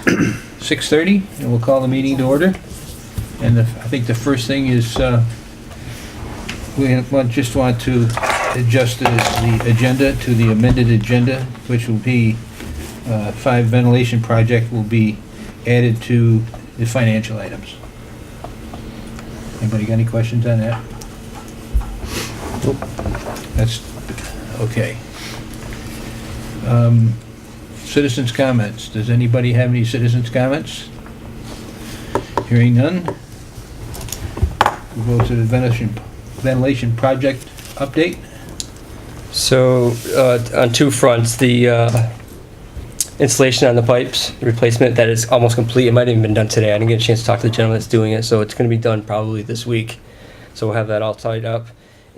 6:30, and we'll call the meeting to order. And I think the first thing is just want to adjust the agenda to the amended agenda, which will be 5 ventilation project will be added to the financial items. Anybody got any questions on that? Nope. That's okay. Citizens' comments. Does anybody have any citizens' comments? Hearing none. We'll go to the ventilation project update. So, on two fronts, the installation on the pipes, the replacement, that is almost complete. It might have even been done today. I didn't get a chance to talk to the gentleman that's doing it, so it's going to be done probably this week. So we'll have that all tied up.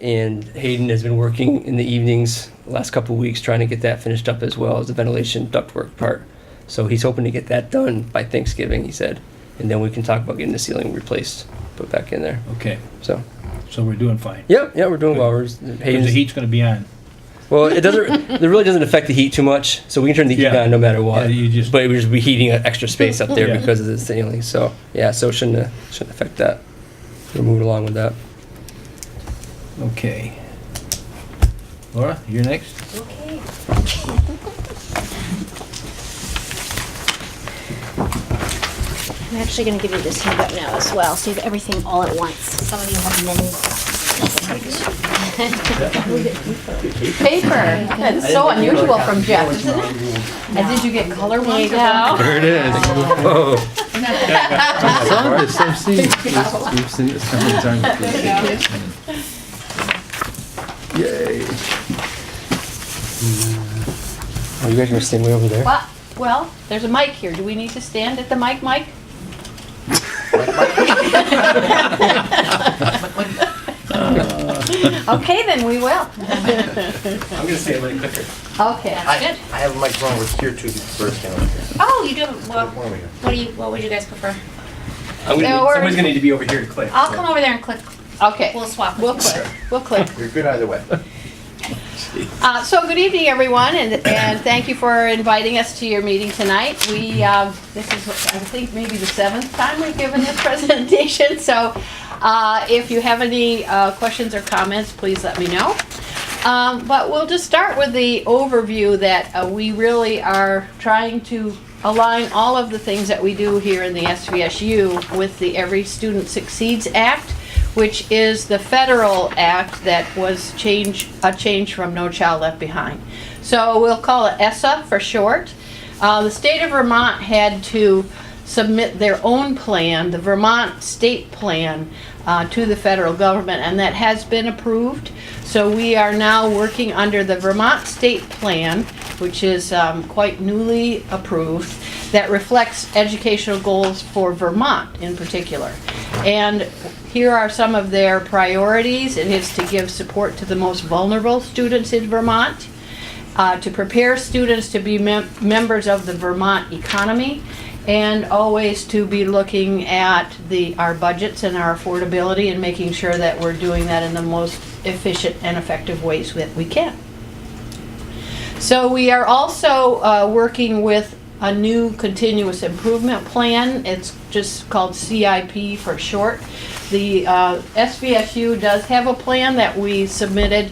And Hayden has been working in the evenings the last couple of weeks trying to get that finished up, as well as the ventilation ductwork part. So he's hoping to get that done by Thanksgiving, he said. And then we can talk about getting the ceiling replaced, put back in there. Okay, So, so we're doing fine. yeah, we're doing well. Because the heat's going to be on. Well, it really doesn't affect the heat too much, so we can turn the heat Yeah. on no matter what. Yeah, but it would just be heating an extra space up there Yeah. because of the ceiling. So yeah, so it shouldn't affect that. We're moving along with that. Okay. Laura, you're next. Okay. I'm actually going to give you this handout now as well, so you have everything all at once. Some of you have many copies. Paper. That's so unusual from Jeff, isn't it? And did you get color ones? There it is. Whoa. I saw this. I've seen it. We've seen it several times before. Yay. Oh, you guys are staying way over there. Well, there's a mic here. Do we need to stand at the mic, Mike? Okay, then we will. I'm gonna stay a little quicker. Okay, that's good. I have a microphone over here too, first down here. Oh, you do, well, One over here. what would you guys prefer? Somebody's gonna need to be over here to click. I'll come over there and click. Okay. We'll swap. We'll click. We'll click. You're good either way. So good evening, everyone, and thank you for inviting us to your meeting tonight. This is, I think, maybe the 7th time we've given this presentation, so if you have any questions or comments, please let me know. But we'll just start with the overview that we really are trying to align all of the things that we do here in the SVSU with the Every Student Succeeds Act, which is the federal act that was a change from No Child Left Behind. So we'll call it ESSA for short. The state of Vermont had to submit their own plan, the Vermont state plan, to the federal government, and that has been approved. So we are now working under the Vermont state plan, which is quite newly approved, that reflects educational goals for Vermont in particular. And here are some of their priorities. It is to give support to the most vulnerable students in Vermont, to prepare students to be members of the Vermont economy, and always to be looking at our budgets and our affordability and making sure that we're doing that in the most efficient and effective ways that we can. So we are also working with a new continuous improvement plan. It's just called CIP for short. The SVSU does have a plan that we submitted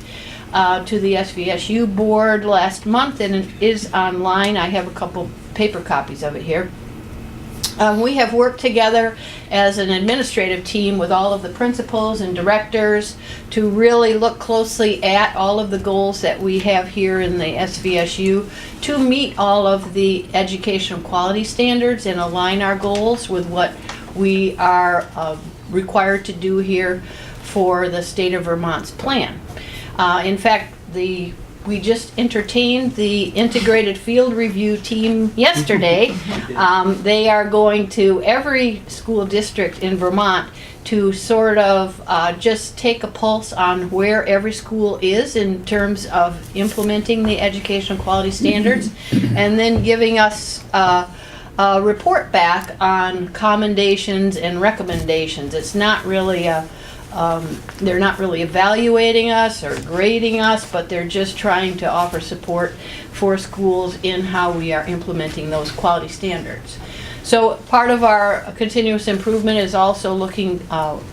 to the SVSU board last month, and it is online. I have a couple paper copies of it here. We have worked together as an administrative team with all of the principals and directors to really look closely at all of the goals that we have here in the SVSU to meet all of the educational quality standards and align our goals with what we are required to do here for the state of Vermont's plan. In fact, we just entertained the integrated field review team yesterday. They are going to every school district in Vermont to sort of just take a pulse on where every school is in terms of implementing the educational quality standards, and then giving us a report back on commendations and recommendations. It's not really they're not really evaluating us or grading us, but they're just trying to offer support for schools in how we are implementing those quality standards. So part of our continuous improvement is also looking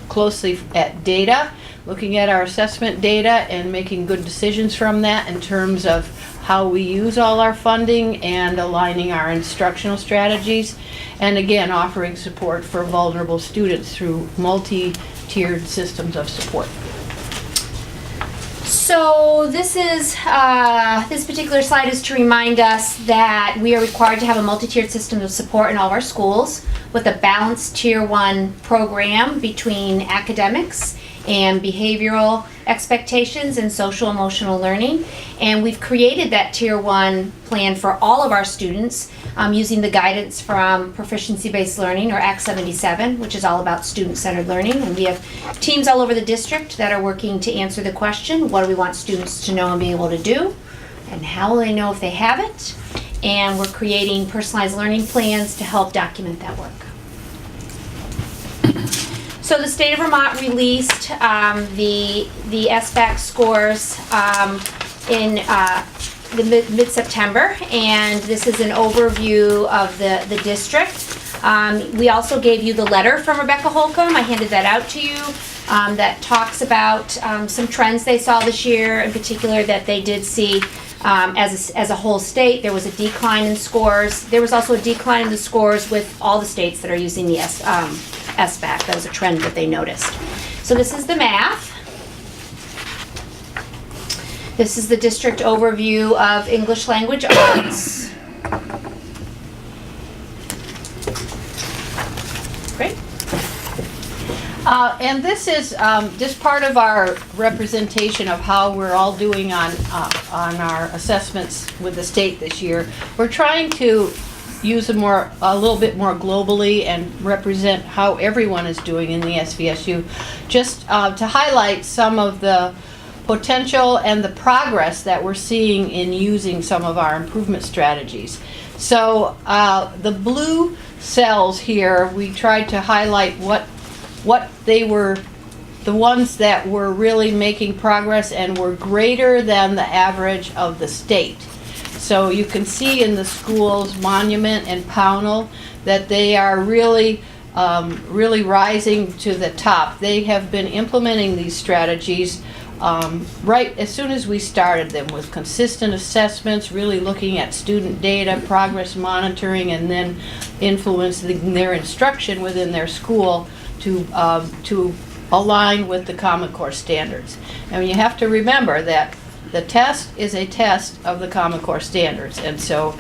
closely at data, looking at our assessment data and making good decisions from that in terms of how we use all our funding and aligning our instructional strategies. And again, offering support for vulnerable students through multi-tiered systems of support. So this is, this particular slide is to remind us that we are required to have a multi-tiered system of support in all of our schools with a balanced Tier 1 program between academics and behavioral expectations and social emotional learning. And we've created that Tier 1 plan for all of our students using the guidance from Proficiency-Based Learning, or Act 77, which is all about student-centered learning. And we have teams all over the district that are working to answer the question, what do we want students to know and be able to do? And how will they know if they have it? And we're creating personalized learning plans to help document that work. So the state of Vermont released the SBAC scores in the mid-September, and this is an overview of the district. We also gave you the letter from Rebecca Holcomb. I handed that out to you. That talks about some trends they saw this year, in particular that they did see as a whole state. There was a decline in scores. There was also a decline in the scores with all the states that are using the SBAC. That was a trend that they noticed. So this is the math. This is the district overview of English language arts. Great. And this is just part of our representation of how we're all doing on our assessments with the state this year. We're trying to use a little bit more globally and represent how everyone is doing in the SVSU, just to highlight some of the potential and the progress that we're seeing in using some of our improvement strategies. So the blue cells here, we tried to highlight what they were, the ones that were really making progress and were greater than the average of the state. So you can see in the schools, Monument and Pownell, that they are really rising to the top. They have been implementing these strategies right as soon as we started them, with consistent assessments, really looking at student data, progress monitoring, and then influencing their instruction within their school to align with the Common Core standards. And you have to remember that the test is a test of the Common Core standards, and so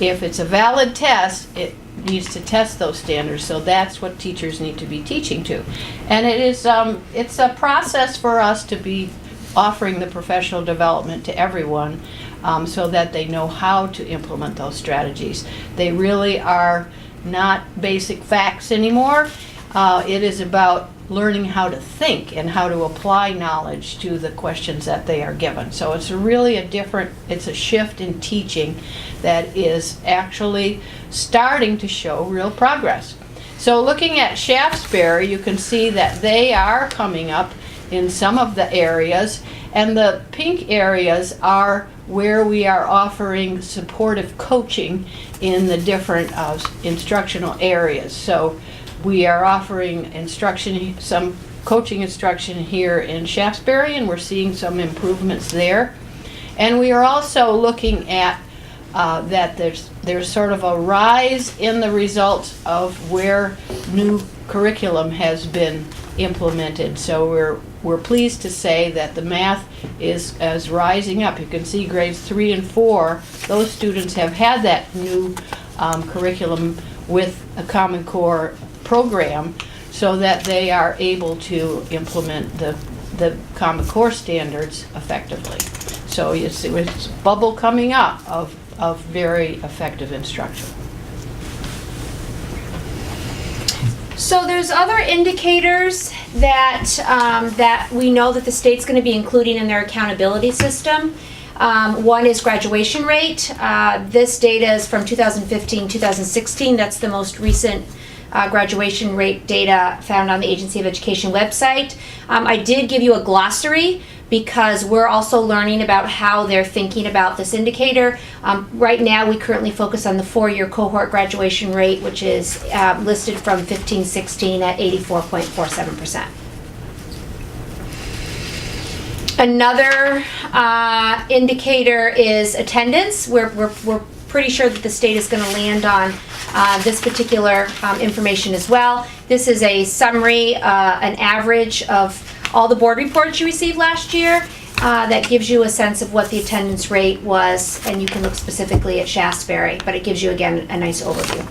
if it's a valid test, it needs to test those standards. So that's what teachers need to be teaching to, and it is it's a process for us to be offering the professional development to everyone, so that they know how to implement those strategies. They really are not basic facts anymore. It is about learning how to think and how to apply knowledge to the questions that they are given. So it's really it's a shift in teaching that is actually starting to show real progress. So looking at Shaftsbury, you can see that they are coming up in some of the areas, and the pink areas are where we are offering supportive coaching in the different instructional areas. So we are offering instruction, some coaching instruction here in Shaftsbury, and we're seeing some improvements there. And we are also looking at that there's sort of a rise in the results of where new curriculum has been implemented. So we're pleased to say that the math is rising up. You can see grades 3 and 4, those students have had that new curriculum with a Common Core program, so that they are able to implement the Common Core standards effectively. So it's a bubble coming up of very effective instruction. So there's other indicators that that we know that the state's going to be including in their accountability system. One is graduation rate. This data is from 2015-2016. That's the most recent graduation rate data found on the Agency of Education website. I did give you a glossary because we're also learning about how they're thinking about this indicator. Right now, we currently focus on the 4-year cohort graduation rate, which is listed from 15-16 at 84.47%. Another indicator is attendance. We're pretty sure that the state is going to land on this particular information as well. This is a summary, an average of all the board reports you received last year. That gives you a sense of what the attendance rate was, and you can look specifically at Shaftsbury, but it gives you, again, a nice overview.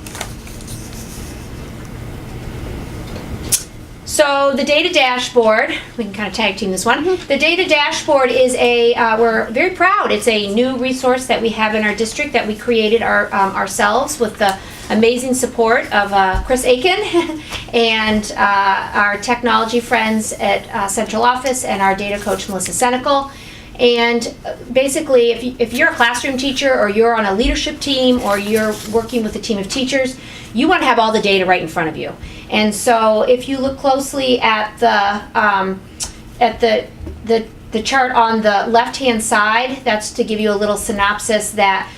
So the data dashboard, we can kind of tag team this one. The data dashboard is we're very proud, it's a new resource that we have in our district that we created ourselves with the amazing support of Chris Aiken and our technology friends at Central Office and our data coach Melissa Senecal. And basically, if you're a classroom teacher or you're on a leadership team or you're working with a team of teachers, you want to have all the data right in front of you. And so if you look closely at the chart on the left-hand side, that's to give you a little synopsis that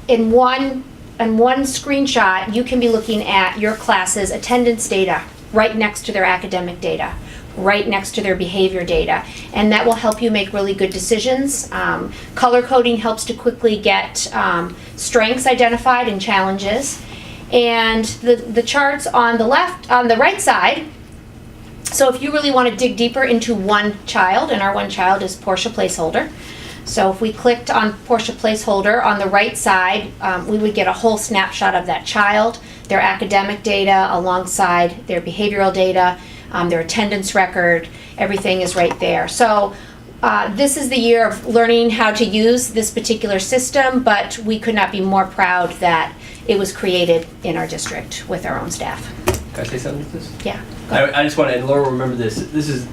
in one screenshot, you can be looking at your class's attendance data right next to their academic data, right next to their behavior data, and that will help you make really good decisions. Color coding helps to quickly get strengths identified and challenges. And the charts on the right side, so if you really want to dig deeper into one child, and our one child is Portia Placeholder. So if we clicked on Portia Placeholder on the right side, we would get a whole snapshot of that child, their academic data alongside their behavioral data, their attendance record, everything is right there. So this is the year of learning how to use this particular system, but we could not be more proud that it was created in our district with our own staff. Can I say something to this? Yeah. I just want to, and Laura remember this. This is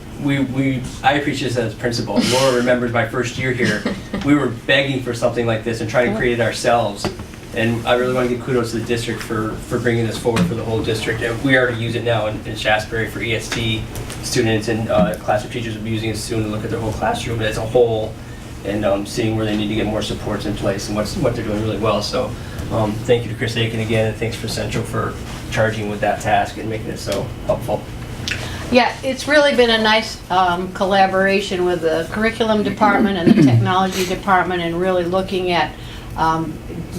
I appreciate this as principal. Laura remembers my first year here. We were begging for something like this and trying to create it ourselves. And I really want to give kudos to the district for bringing this forward for the whole district. And we already use it now in Shaftsbury for EST students, and classroom teachers will be using it soon to look at their whole classroom as a whole and seeing where they need to get more supports in place and what they're doing really well. So thank you to Chris Aiken again, and thanks for Central for charging with that task and making it so helpful. Yeah, it's really been a nice collaboration with the curriculum department and the technology department, and really looking at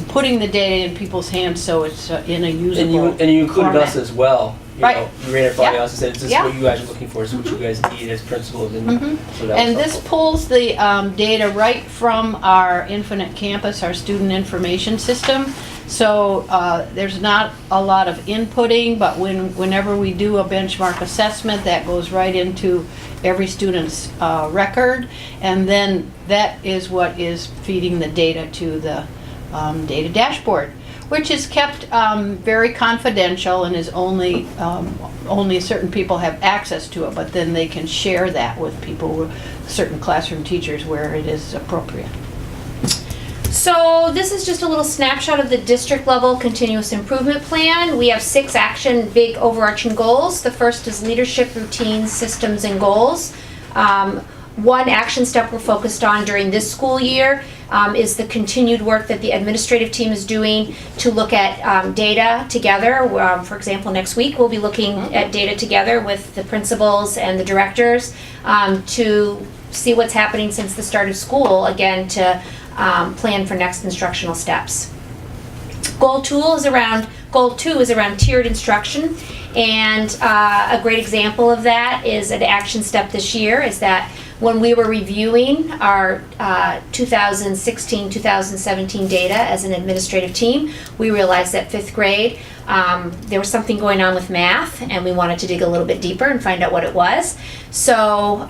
putting the data in people's hands so it's in a usable and you included format. us as well. You Right. know, you ran it by Yeah. us and said, "This is Yeah. what you guys are looking for. This is what you guys need as principals." And so that And was this helpful. pulls the data right from our Infinite Campus, our student information system. So there's not a lot of inputting, but whenever we do a benchmark assessment, that goes right into every student's record, and then that is what is feeding the data to the data dashboard, which is kept very confidential and is only certain people have access to it, but then they can share that with people, certain classroom teachers, where it is appropriate. So this is just a little snapshot of the district level continuous improvement plan. We have 6 big overarching goals. The first is leadership, routines, systems, and goals. One action step we're focused on during this school year is the continued work that the administrative team is doing to look at data together. For example, next week we'll be looking at data together with the principals and the directors to see what's happening since the start of school, again, to plan for next instructional steps. Goal 2 is around tiered instruction, and a great example of that is an action step this year is that when we were reviewing our 2016-2017 data as an administrative team, we realized that 5th grade there was something going on with math, and we wanted to dig a little bit deeper and find out what it was. So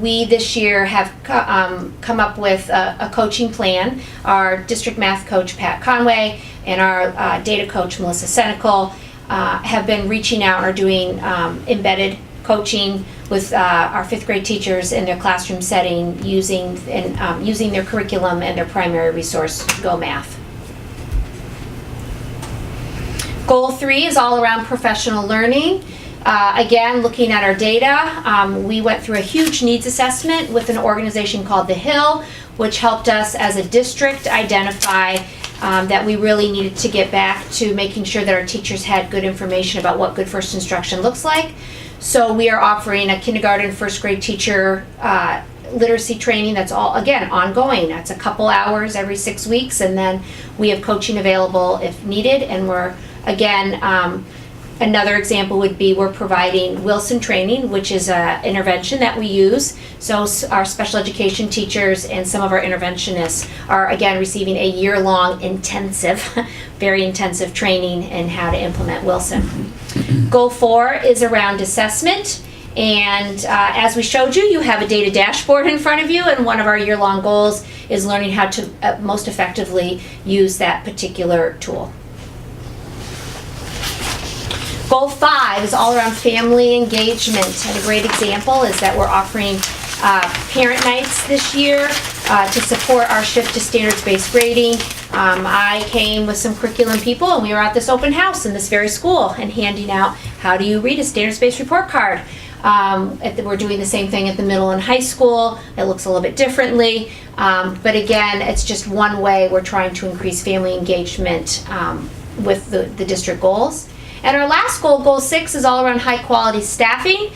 we this year have come up with a coaching plan. Our district math coach, Pat Conway, and our data coach, Melissa Senecal, have been reaching out and are doing embedded coaching with our 5th grade teachers in their classroom setting using their curriculum and their primary resource, Go Math. Goal 3 is all around professional learning. Again, looking at our data, we went through a huge needs assessment with an organization called The Hill, which helped us as a district identify that we really needed to get back to making sure that our teachers had good information about what good first instruction looks like. So we are offering a kindergarten, first grade teacher literacy training that's all, again, ongoing. That's a couple hours every 6 weeks, and then we have coaching available if needed. And we're, again, another example would be we're providing Wilson training, which is an intervention that we use. So our special education teachers and some of our interventionists are, again, receiving a year-long intensive, very intensive training in how to implement Wilson. Goal 4 is around assessment. And as we showed you, you have a data dashboard in front of you, and one of our year-long goals is learning how to most effectively use that particular tool. Goal 5 is all around family engagement, and a great example is that we're offering parent nights this year to support our shift to standards-based grading. I came with some curriculum people, and we were at this open house in this very school and handing out how do you read a standards-based report card. We're doing the same thing at the middle and high school. It looks a little bit differently, but again, it's just one way we're trying to increase family engagement with the district goals. And our last goal, Goal 6, is all around high-quality staffing.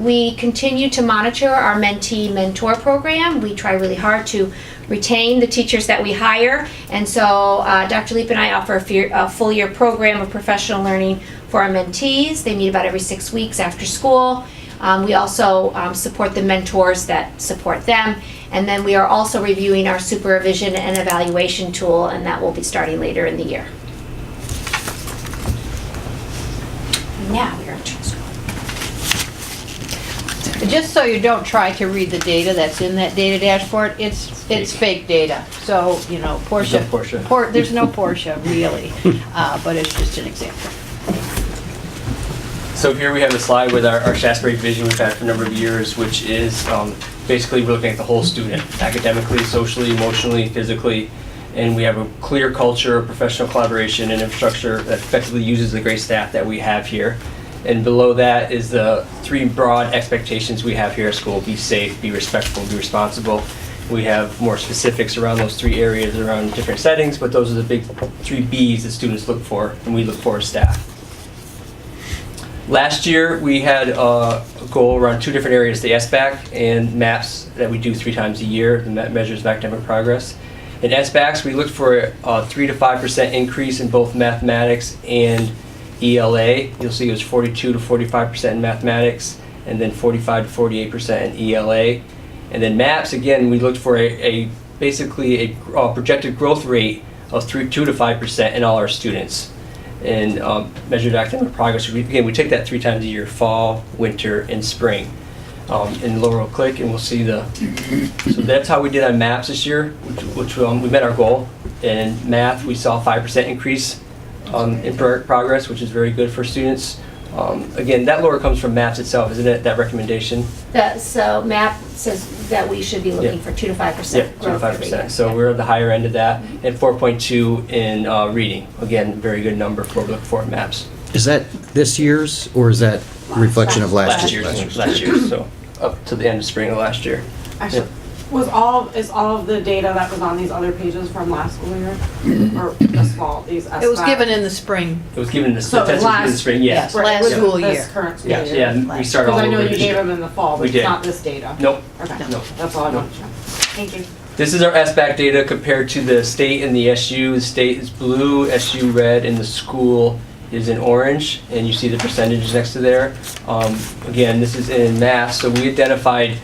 We continue to monitor our mentee-mentor program. We try really hard to retain the teachers that we hire, and so Dr. Leap and I offer a full-year program of professional learning for our mentees. They meet about every 6 weeks after school. We also support the mentors that support them, and then we are also reviewing our supervision and evaluation tool, and that will be starting later in the year. Now we are entering school. Just so you don't try to read the data that's in that data dashboard, it's fake data. So, you know, Portia. There's no Portia, really, but it's just an example. So here we have a slide with our Shaftsbury vision we've had for a number of years, which is basically we're looking at the whole student, academically, socially, emotionally, physically, and we have a clear culture of professional collaboration and infrastructure that effectively uses the great staff that we have here. And below that is the 3 broad expectations we have here at school: be safe, be respectful, be responsible. We have more specifics around those 3 areas around different settings, but those are the big 3 B's that students look for and we look for as staff. Last year, we had a goal around 2 different areas, the SBAC and MAPS that we do 3 times a year, the measures of academic progress. In SBACs, we looked for a 3 to 5% increase in both mathematics and ELA. You'll see it was 42 to 45% in mathematics, and then 45 to 48% in ELA. And then MAPS, again, we looked for basically a projected growth rate of 2 to 5% in all our students. And measured academic progress, again, we take that 3 times a year: fall, winter, and spring. In the lower we'll click and we'll see so that's how we did on MAPS this year, which we met our goal. And in math, we saw a 5% increase in progress, which is very good for students. Again, that lower comes from MAPS itself, isn't it, that recommendation? So MAP says that we should be looking for 2 to 5% Yeah, 2 to 5%. So we're at the higher end of that, and 4.2 in reading. Again, very good number for what we look for in MAPS. Is that this year's, or is that a reflection of last year? Last year, so up to the end of spring of last year. Actually, is all of the data that was on these other pages from last school year? Or this fall, these It was given in the spring. It was given in the So test was given in the spring, yes. Last With school this year. current school Yeah, year. yeah, we started all Because I know over you this gave year. them in the fall, We but did. it's not this data. Nope. Okay, Nope. that's all I Nope. wanted to know. Thank you. This is our SBAC data compared to the state and the SU. The state is blue, SU red, and the school is in orange, and you see the percentages next to there. Again, this is in math, so we identified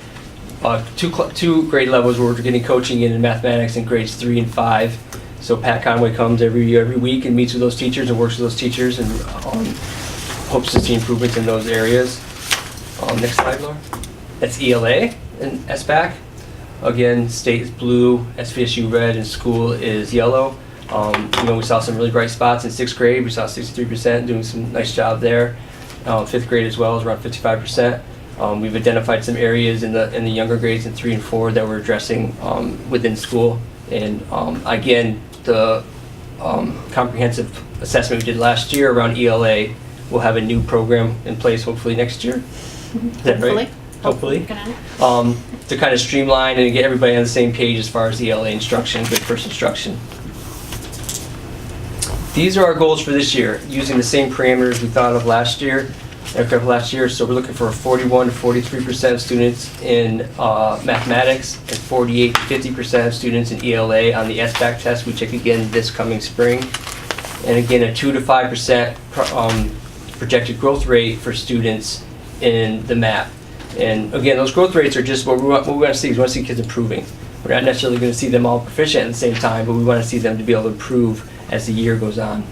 2 grade levels where we're getting coaching in mathematics in grades 3 and 5. So Pat Conway comes every week and meets with those teachers and works with those teachers and hopes to see improvements in those areas. Next slide, Laura. That's ELA and SBAC. Again, state is blue, SVSU red, and school is yellow. We saw some really bright spots in 6th grade. We saw 63% doing some nice job there. 5th grade as well is around 55%. We've identified some areas in the younger grades in 3 and 4 that we're addressing within school. And again, the comprehensive assessment we did last year around ELA. We'll have a new program in place hopefully next year. Is that right? Hopefully. To kind of streamline and get everybody on the same page as far as ELA instruction, good first instruction. These are our goals for this year, using the same parameters we thought of last year. So we're looking for 41 to 43% of students in mathematics and 48 to 50% of students in ELA on the SBAC test we take again this coming spring. And again, a 2 to 5% projected growth rate for students in the math. And again, those growth rates are just what we want to see. We want to see kids improving. We're not necessarily going to see them all proficient at the same time, but we want to see them to be able to improve as the year goes on.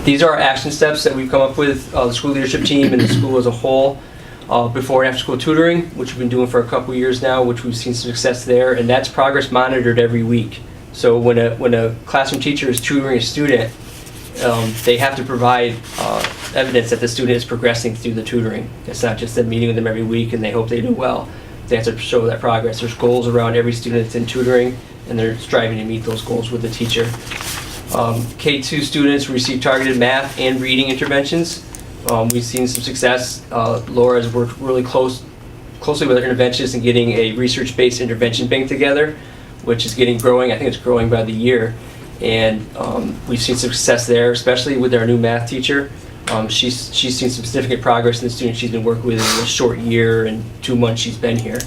These are our action steps that we've come up with, the school leadership team and the school as a whole. Before and after school tutoring, which we've been doing for a couple years now, which we've seen success there, and that's progress monitored every week. So when a classroom teacher is tutoring a student, they have to provide evidence that the student is progressing through the tutoring. It's not just them meeting with them every week and they hope they do well. They have to show that progress. There's goals around every student that's in tutoring, and they're striving to meet those goals with the teacher. K2 students receive targeted math and reading interventions. We've seen some success. Laura has worked really closely with our interventionists in getting a research-based intervention bank together, which is growing. I think it's growing by the year. And we've seen some success there, especially with our new math teacher. She's seen some significant progress in the students she's been working with in a short year and 2 months she's been here.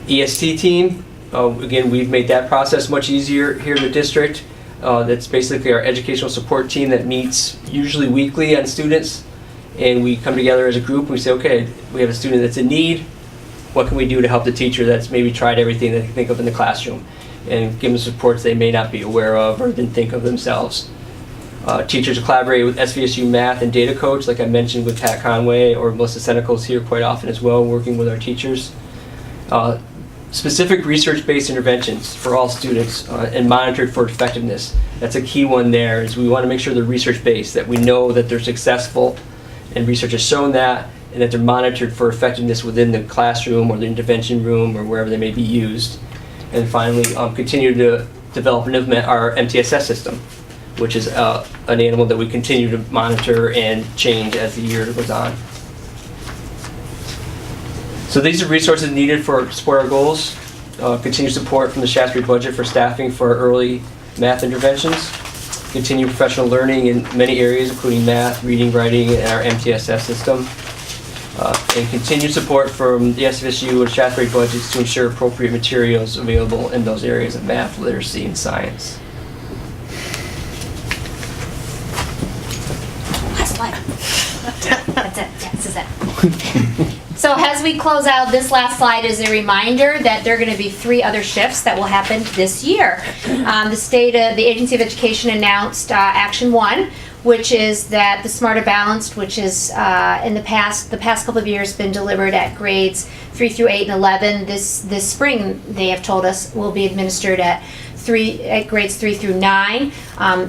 EST team, again, we've made that process much easier here in the district. That's basically our educational support team that meets usually weekly on students. And we come together as a group and we say, okay, we have a student that's in need. What can we do to help the teacher that's maybe tried everything they can think of in the classroom? And give them supports they may not be aware of or didn't think of themselves. Teachers collaborate with SVSU math and data coach, like I mentioned with Pat Conway, or Melissa Senecal's here quite often as well, working with our teachers. Specific research-based interventions for all students and monitored for effectiveness. That's a key one there, is we want to make sure they're research-based, that we know that they're successful, and research has shown that, and that they're monitored for effectiveness within the classroom or the intervention room or wherever they may be used. And finally, continue to develop and implement our MTSS system, which is an animal that we continue to monitor and change as the year goes on. So these are resources needed to support our goals. Continued support from the Shaftsbury budget for staffing for early math interventions. Continued professional learning in many areas, including math, reading, writing, and our MTSS system. And continued support from the SVSU and Shaftsbury budgets to ensure appropriate materials available in those areas of math, literacy, and science. Last slide. That's it. Yeah, this is it. So as we close out, this last slide is a reminder that there are going to be 3 other shifts that will happen this year. The Agency of Education announced Action 1, which is that the Smarter Balanced, which is in the past couple of years been delivered at grades 3 through 8 and 11. This spring, they have told us, will be administered at grades 3 through 9.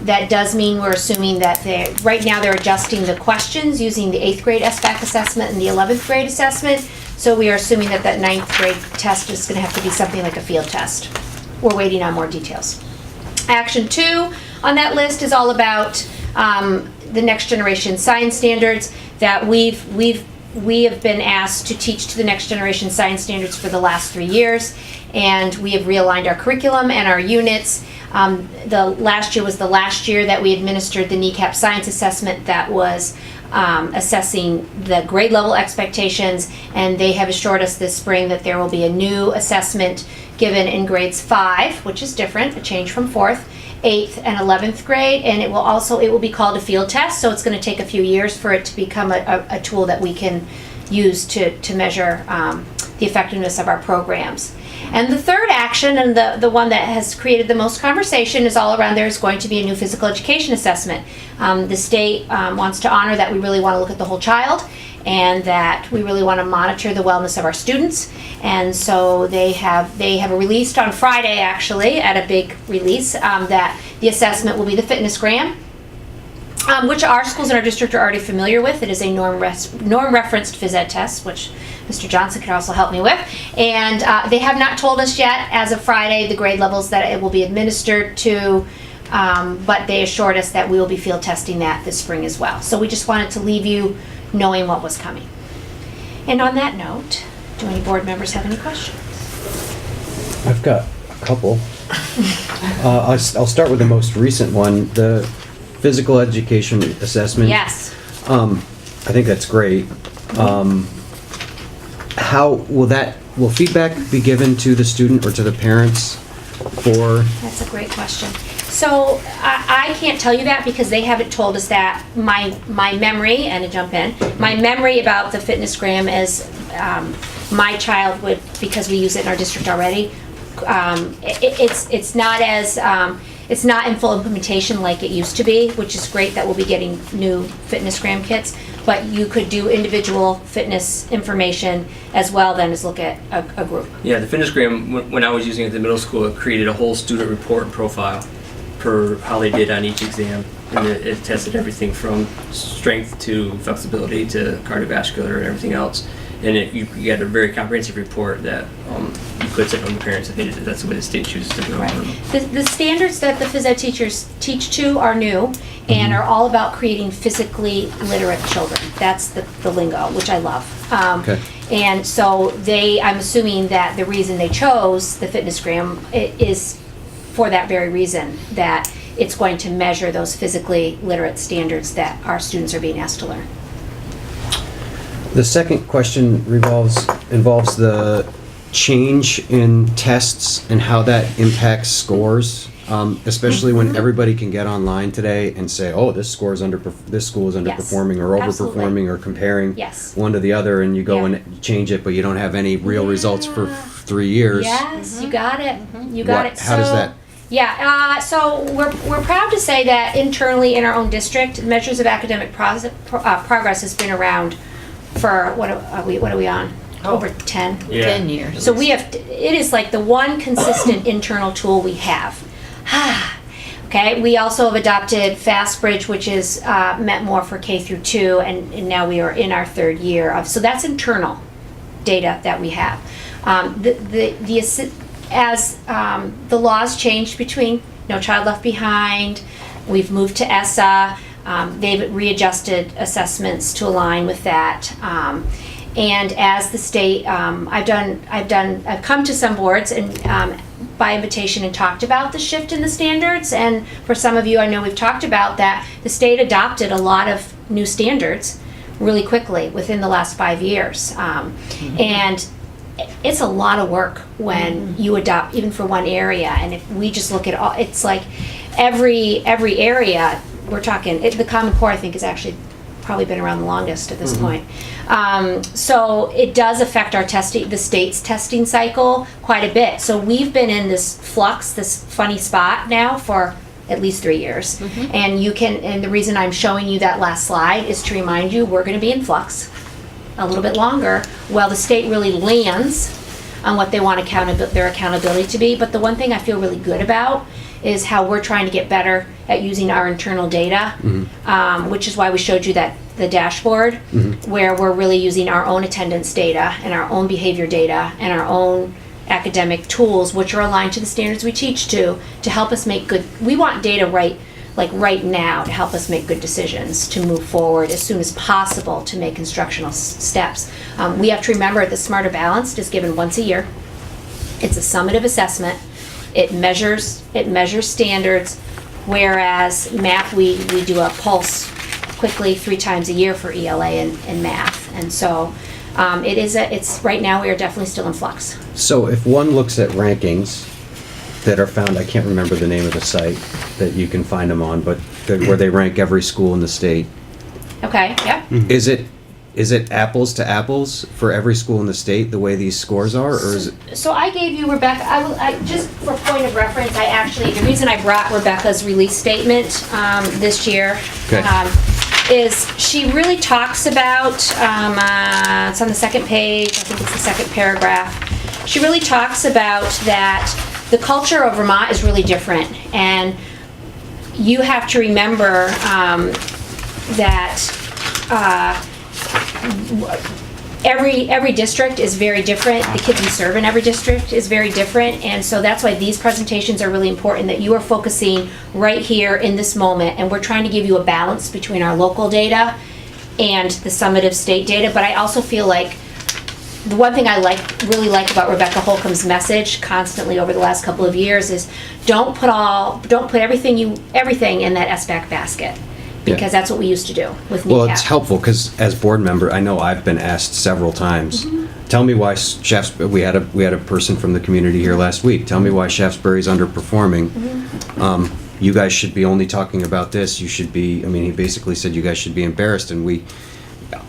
That does mean we're assuming that right now they're adjusting the questions using the 8th grade SBAC assessment and the 11th grade assessment. So we are assuming that 9th grade test is going to have to be something like a field test. We're waiting on more details. Action 2 on that list is all about the next generation science standards that we have been asked to teach to the next generation science standards for the last 3 years, and we have realigned our curriculum and our units. The last year was the last year that we administered the NECAP science assessment that was assessing the grade level expectations, and they have assured us this spring that there will be a new assessment given in grades 5, which is different, a change from 4th, 8th, and 11th grade, and it will be called a field test, so it's going to take a few years for it to become a tool that we can use to measure the effectiveness of our programs. And the third action, and the one that has created the most conversation, is all around there is going to be a new physical education assessment. The state wants to honor that we really want to look at the whole child, and that we really want to monitor the wellness of our students. And so they have released on Friday, actually, at a big release, that the assessment will be the fitness gram. which our schools in our district are already familiar with. It is a norm-referenced phys ed test, which Mr. Johnson could also help me with. And they have not told us yet, as of Friday, the grade levels that it will be administered to, but they assured us that we will be field testing that this spring as well. So we just wanted to leave you knowing what was coming. And on that note, do any board members have any questions? I've got a couple. I'll start with the most recent one, the physical education assessment. Yes. I think that's great. How will feedback be given to the student or to the parents for? That's a great question. So I can't tell you that because they haven't told us that. My memory, and to jump in, my memory about the fitnessgram is my child would, because we use it in our district already, it's not as it's not in full implementation like it used to be, which is great that we'll be getting new fitnessgram kits, but you could do individual fitness information as well then as look at a group. Yeah, the fitnessgram, when I was using it at the middle school, it created a whole student report profile per how they did on each exam. And it tested everything from strength to flexibility to cardiovascular and everything else. And you get a very comprehensive report that you could send home to parents if they did. That's the way the state chooses to go. Right. The standards that the phys ed teachers teach to are new and are all about creating physically literate children. That's the lingo, which I love. Okay. And so I'm assuming that the reason they chose the fitnessgram is for that very reason, that it's going to measure those physically literate standards that our students are being asked to learn. The second question involves the change in tests and how that impacts scores, especially when everybody can get online today and say, "Oh, this school is underperforming or absolutely. overperforming or comparing Yes. one to the other," and you go Yeah. and change it, but you don't have any real results for 3 years. Yes, you got it. You got it. How does that? Yeah, so we're proud to say that internally in our own district, measures of academic progress has been around for, what are we on? Over 10. Yeah. 10 years. So it is like the one consistent internal tool we have. Okay, we also have adopted FastBridge, which is meant more for K through 2, and now we are in our third year of, so that's internal data that we have. As the laws changed between No Child Left Behind, we've moved to ESSA, they've readjusted assessments to align with that. And as the state, I've come to some boards and by invitation and talked about the shift in the standards. And for some of you, I know we've talked about that the state adopted a lot of new standards really quickly within the last 5 years. And it's a lot of work when you adopt, even for one area. And if we just look at all, it's like every area, we're talking, the Common Core I think has actually probably been around the longest at this point. So it does affect our testing, the state's testing cycle quite a bit. So we've been in this flux, this funny spot now for at least 3 years. And the reason I'm showing you that last slide is to remind you we're gonna be in flux a little bit longer while the state really lands on what they want their accountability to be. But the one thing I feel really good about is how we're trying to get better at using our internal data, which is why we showed you the dashboard, where we're really using our own attendance data and our own behavior data and our own academic tools, which are aligned to the standards we teach to help us make good, we want data right now to help us make good decisions, to move forward as soon as possible to make instructional steps. We have to remember that Smarter Balanced is given once a year. It's a summative assessment. It measures standards, whereas math, we do a pulse quickly 3 times a year for ELA and math. And so it's right now we are definitely still in flux. So if one looks at rankings that are found, I can't remember the name of the site that you can find them on, but where they rank every school in the state. Okay, yeah. Is it apples to apples for every school in the state, the way these scores are, or is it? So I gave you Rebecca, I just for point of reference, the reason I brought Rebecca's release statement this year is she really talks about, it's on the second page, I think it's the second paragraph. She really talks about that the culture of Vermont is really different, and you have to remember every district is very different. The kids we serve in every district is very different, and so that's why these presentations are really important, that you are focusing right here in this moment, and we're trying to give you a balance between our local data and the summative state data. But I also feel like the one thing I really like about Rebecca Holcomb's message constantly over the last couple of years is don't put everything in that SBAC basket, because that's what we used to do with NECAP. Well, it's helpful because as board member, I know I've been asked several times, tell me why we had a person from the community here last week, tell me why Shaftsbury's underperforming. You guys should be only talking about this. You should be, he basically said you guys should be embarrassed, and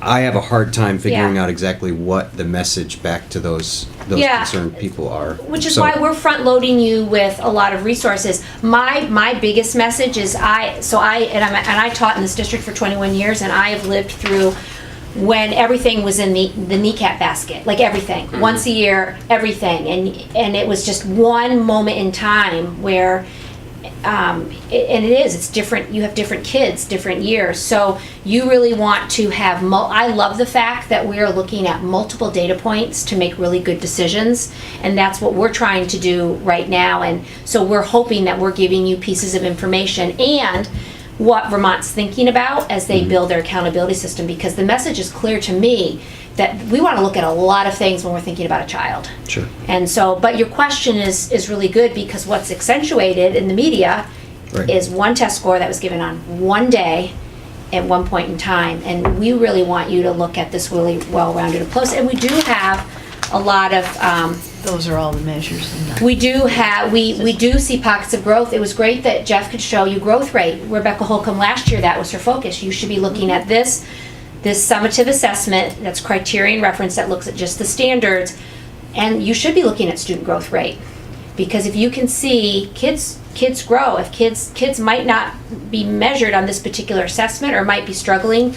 I have a hard time figuring out exactly what the message back to those concerned people are. Which is why we're front loading you with a lot of resources. My biggest message is I taught in this district for 21 years, and I have lived through when everything was in the NECAP basket, like everything, once a year, everything, and it was just one moment in time where. It's different. You have different kids, different years. So you really want to have, I love the fact that we are looking at multiple data points to make really good decisions. And that's what we're trying to do right now. And so we're hoping that we're giving you pieces of information and what Vermont's thinking about as they build their accountability system, because the message is clear to me that we want to look at a lot of things when we're thinking about a child. Sure. And so, but your question is really good, because what's accentuated in the media is one test score that was given on one day at one point in time. And we really want you to look at this really well-rounded approach. And we do have a lot of... those are all the measures. We do have, we do see pockets of growth. It was great that Jeff could show you growth rate. Rebecca Holcomb last year, that was her focus. You should be looking at this summative assessment, that's criterion reference that looks at just the standards, and you should be looking at student growth rate, because if you can see kids grow, if kids might not be measured on this particular assessment or might be struggling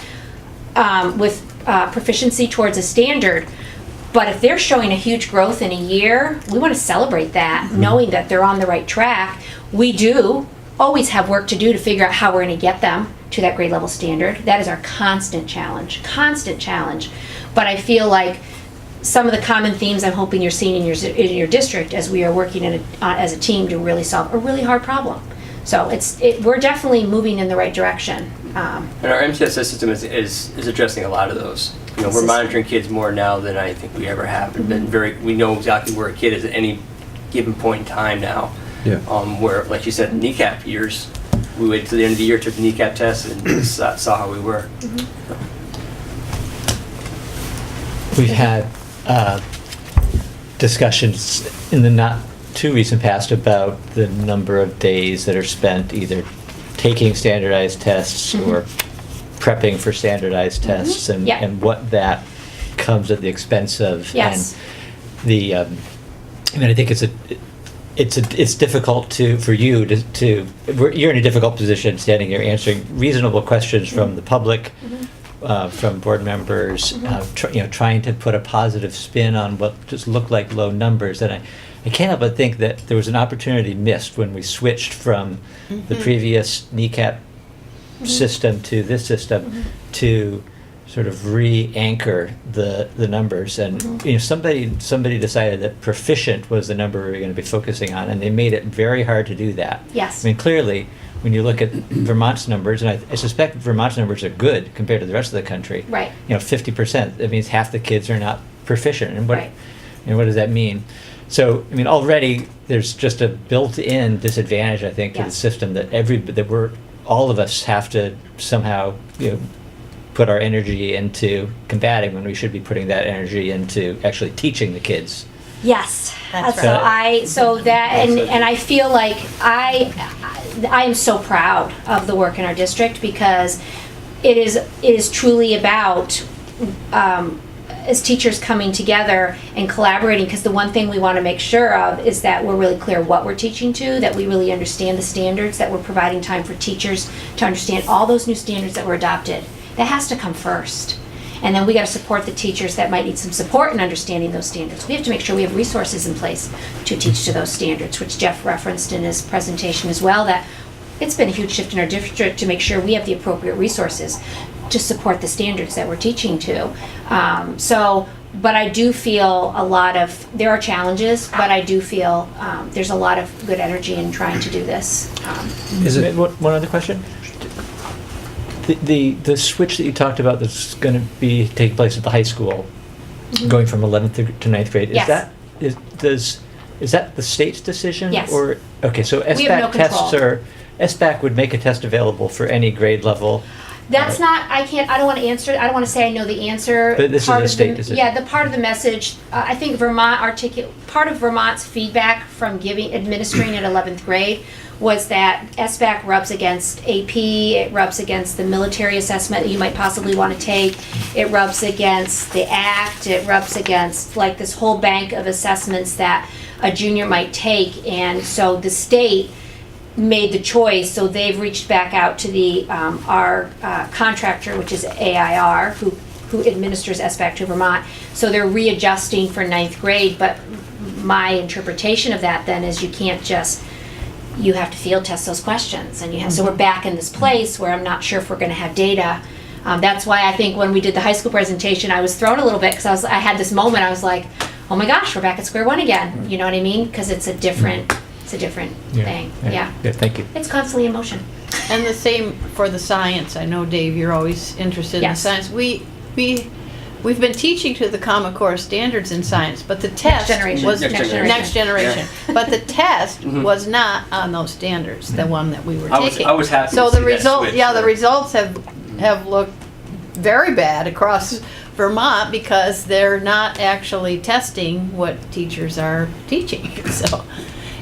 with proficiency towards a standard, but if they're showing a huge growth in a year, we want to celebrate that, knowing that they're on the right track. We do always have work to do to figure out how we're going to get them to that grade level standard. That is our constant challenge. But I feel like some of the common themes I'm hoping you're seeing in your district as we are working as a team to really solve a really hard problem. So we're definitely moving in the right direction. And our MTSS system is addressing a lot of those. We're monitoring kids more now than I think we ever have. We know exactly where a kid is at any given point in time now. Yeah. Where, like you said, NECAP years, we waited till the end of the year, took the NECAP test, and saw how we were. We've had discussions in the not too recent past about the number of days that are spent either taking standardized tests or prepping for standardized tests, and what that comes at the expense of. Yes. And I think it's difficult for you to you're in a difficult position standing here answering reasonable questions from the public, from board members, trying to put a positive spin on what just look like low numbers. And I can't help but think that there was an opportunity missed when we switched from the previous NECAP system to this system to sort of re-anchor the numbers. And somebody decided that proficient was the number we were going to be focusing on, and they made it very hard to do that. Yes. Clearly, when you look at Vermont's numbers, and I suspect Vermont's numbers are good compared to the rest of the country. Right. 50%. That means half the kids are not proficient. And Right. what does that mean? So, already there's just a built-in disadvantage, I think, to the system that all of us have to somehow, put our energy into combating when we should be putting that energy into actually teaching the kids. Yes. That's And I feel like I am so proud of the work in our district, because it is truly about as teachers coming together and collaborating, because the one thing we want to make sure of is that we're really clear what we're teaching to, that we really understand the standards, that we're providing time for teachers to understand all those new standards that were adopted. That has to come first. And then we got to support the teachers that might need some support in understanding those standards. We have to make sure we have resources in place to teach to those standards, which Jeff referenced in his presentation as well, that it's been a huge shift in our district to make sure we have the appropriate resources to support the standards that we're teaching to. But I do feel there are challenges, but I do feel there's a lot of good energy in trying to do this. Is it- One other question? The switch that you talked about that's going to be taking place at the high school, going from 11th to 9th grade, Yes. is that the state's decision? Yes. Or, okay, so We have no SBAC tests control. SBAC would make a test available for any grade level. That's not, I don't want to answer, I don't want to say I know the answer. But this is Part a of state the- decision. Yeah, the part of the message, I think part of Vermont's feedback from administering at 11th grade was that SBAC rubs against AP, it rubs against the military assessment that you might possibly want to take, it rubs against the ACT, it rubs against like this whole bank of assessments that a junior might take, and so the state made the choice, so they've reached back out to our contractor, which is AIR, who administers SBAC to Vermont. So they're readjusting for 9th grade, but my interpretation of that then is you have to field test those questions, and so we're back in this place where I'm not sure if we're going to have data. That's why I think when we did the high school presentation, I was thrown a little bit because I had this moment. I was like, oh my gosh, we're back at square one again. You know what I mean? Because it's a different thing. Yeah. Thank you. It's constantly in motion. And the same for the science. I know, Dave, you're always interested in the Yes. science. We've been teaching to the Common Core standards in science, but the test generation. was Next generation. next generation. But the test was not on those standards, the one that we were taking. I was happy So to see the that result, switch. the results have looked very bad across Vermont because they're not actually testing what teachers are teaching. So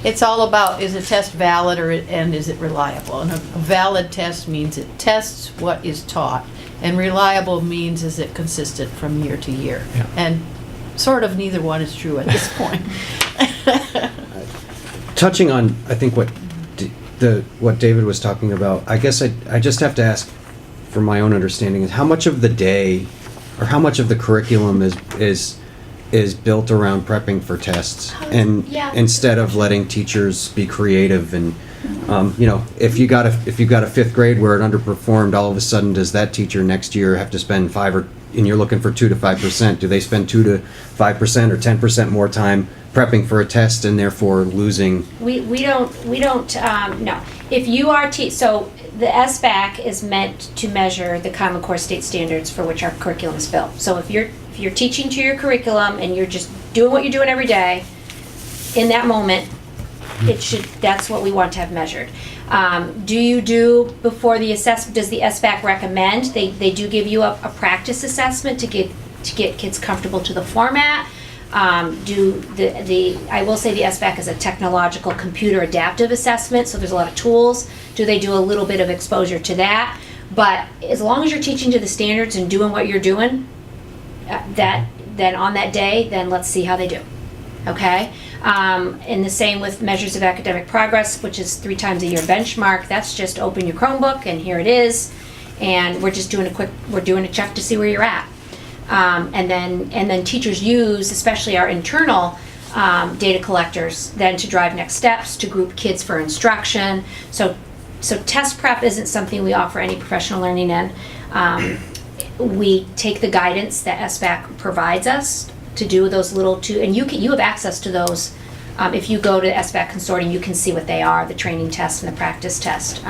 it's all about, is a test valid and is it reliable? And a valid test means it tests what is taught, and reliable means is it consistent from year to year? Yeah. And sort of neither one is true at this point. Touching on, I think what David was talking about, I guess I just have to ask, for my own understanding, is how much of the day or how much of the curriculum is built around prepping for tests, and Yeah. instead of letting teachers be creative and if you got a fifth grade where it underperformed, all of a sudden does that teacher next year have to spend and you're looking for 2 to 5%? Do they spend 2 to 5% or 10% more time prepping for a test and therefore losing? We don't no. If you are so the SBAC is meant to measure the Common Core state standards for which our curriculum is built. So if you're teaching to your curriculum and you're just doing what you're doing every day, in that moment, that's what we want to have measured. Before the assessment, does the SBAC recommend? They do give you a practice assessment to get kids comfortable to the format. I will say the SBAC is a technological computer adaptive assessment, so there's a lot of tools. Do they do a little bit of exposure to that? But as long as you're teaching to the standards and doing what you're doing, then on that day, then let's see how they do. Okay? And the same with measures of academic progress, which is 3 times a year benchmark. That's just open your Chromebook and here it is. And we're just doing a check to see where you're at. And then teachers use, especially our internal data collectors, then to drive next steps, to group kids for instruction. So test prep isn't something we offer any professional learning in. We take the guidance that SBAC provides us to do those and you have access to those. If you go to SBAC Consortium, you can see what they are, the training test and the practice test.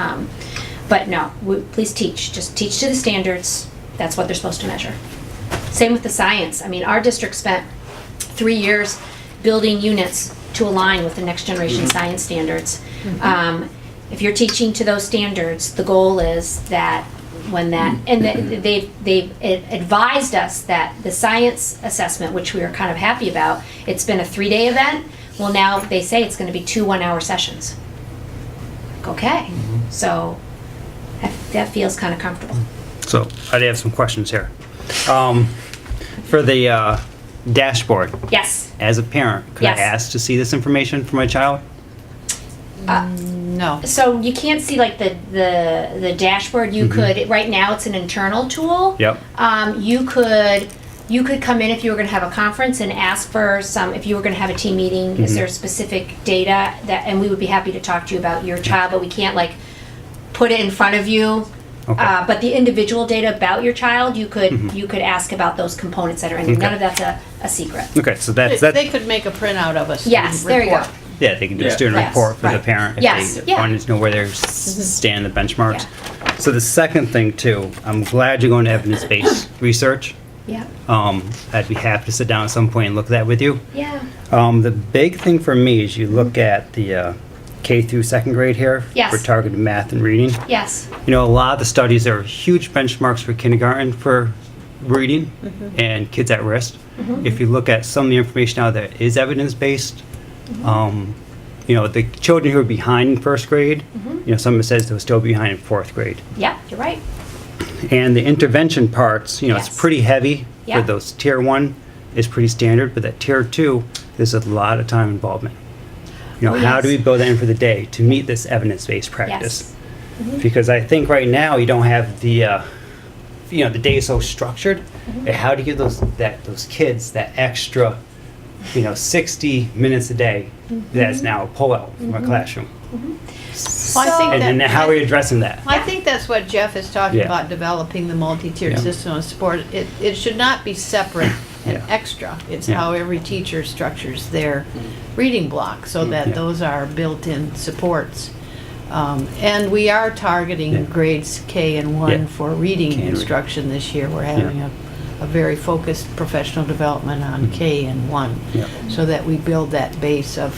But no, please teach. Just teach to the standards. That's what they're supposed to measure. Same with the science. I mean, our district spent 3 years building units to align with the next generation science standards. If you're teaching to those standards, the goal is that they've advised us that the science assessment, which we are kind of happy about, it's been a 3-day event. Well, now they say it's going to be 2 one-hour sessions. Okay, so that feels kind of comfortable. So I have some questions here. For the dashboard, Yes. as a parent, could Yes. I ask to see this information for my child? No. So you can't see like the dashboard. You could, right now it's an internal tool. Yep. You could come in if you were going to have a conference and ask for if you were going to have a team meeting, is there specific data and we would be happy to talk to you about your child, but we can't put it in front of you. Okay. But the individual data about your child, you could ask about those components that are in there. Okay. None of that's a secret. Okay, so that's They could make a printout of us. Yes, there you go. yeah, they can do a student Yes. report for the Right. parent if Yes, they yeah. want to know where they're stand the benchmarks. So the second thing too, I'm glad you're going to evidence-based research. Yeah. I'd be happy to sit down at some point and look at that with you. Yeah. The big thing for me is you look at the K through second grade here Yes. for targeted math and reading. Yes. You know, a lot of the studies are huge benchmarks for kindergarten for reading and kids at risk. If you look at some of the information out there is evidence-based, you know, the children who are behind in first grade, you know, someone says they'll still be behind in fourth grade. Yeah, you're right. And the intervention parts, you know, Yes. it's pretty heavy Yeah. for those tier 1 is pretty standard, but that tier 2, there's a lot of time involvement. You know, Oh, how do we yes. build that in for the day to meet this evidence-based practice? Because I think right now you don't have the, you know, the day is so structured. And how do you give those kids that extra, you know, 60 minutes a day that's now a pull-out from a classroom? Well, I think And that- how are you addressing that? I think that's what Jeff is talking Yeah. about, developing the multi-tiered Yeah. system of support. It should not be separate and Yeah. extra. It's Yeah. how every teacher structures their reading block so that Yeah. those are built-in supports. And we are targeting Yeah. grades K and 1 Yeah. for reading K and read. instruction this year. We're having a very focused professional development on K and 1 Yeah. so that we build that base of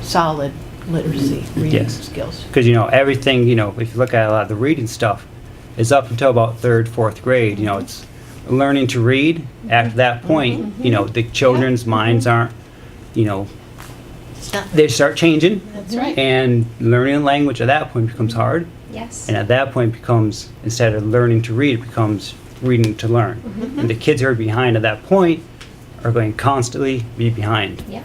solid literacy, reading Yes. skills. Because, you know, everything, you know, if you look at a lot of the reading stuff, is up until about 3rd, 4th grade. You know, it's learning to read. After that point, you know, the children's minds aren't, you know, It's not- they start changing. That's right. And learning a language at that point becomes hard. Yes. And at that point becomes, instead of learning to read, it becomes reading to learn. And the kids who are behind at that point are going to constantly be behind. Yeah.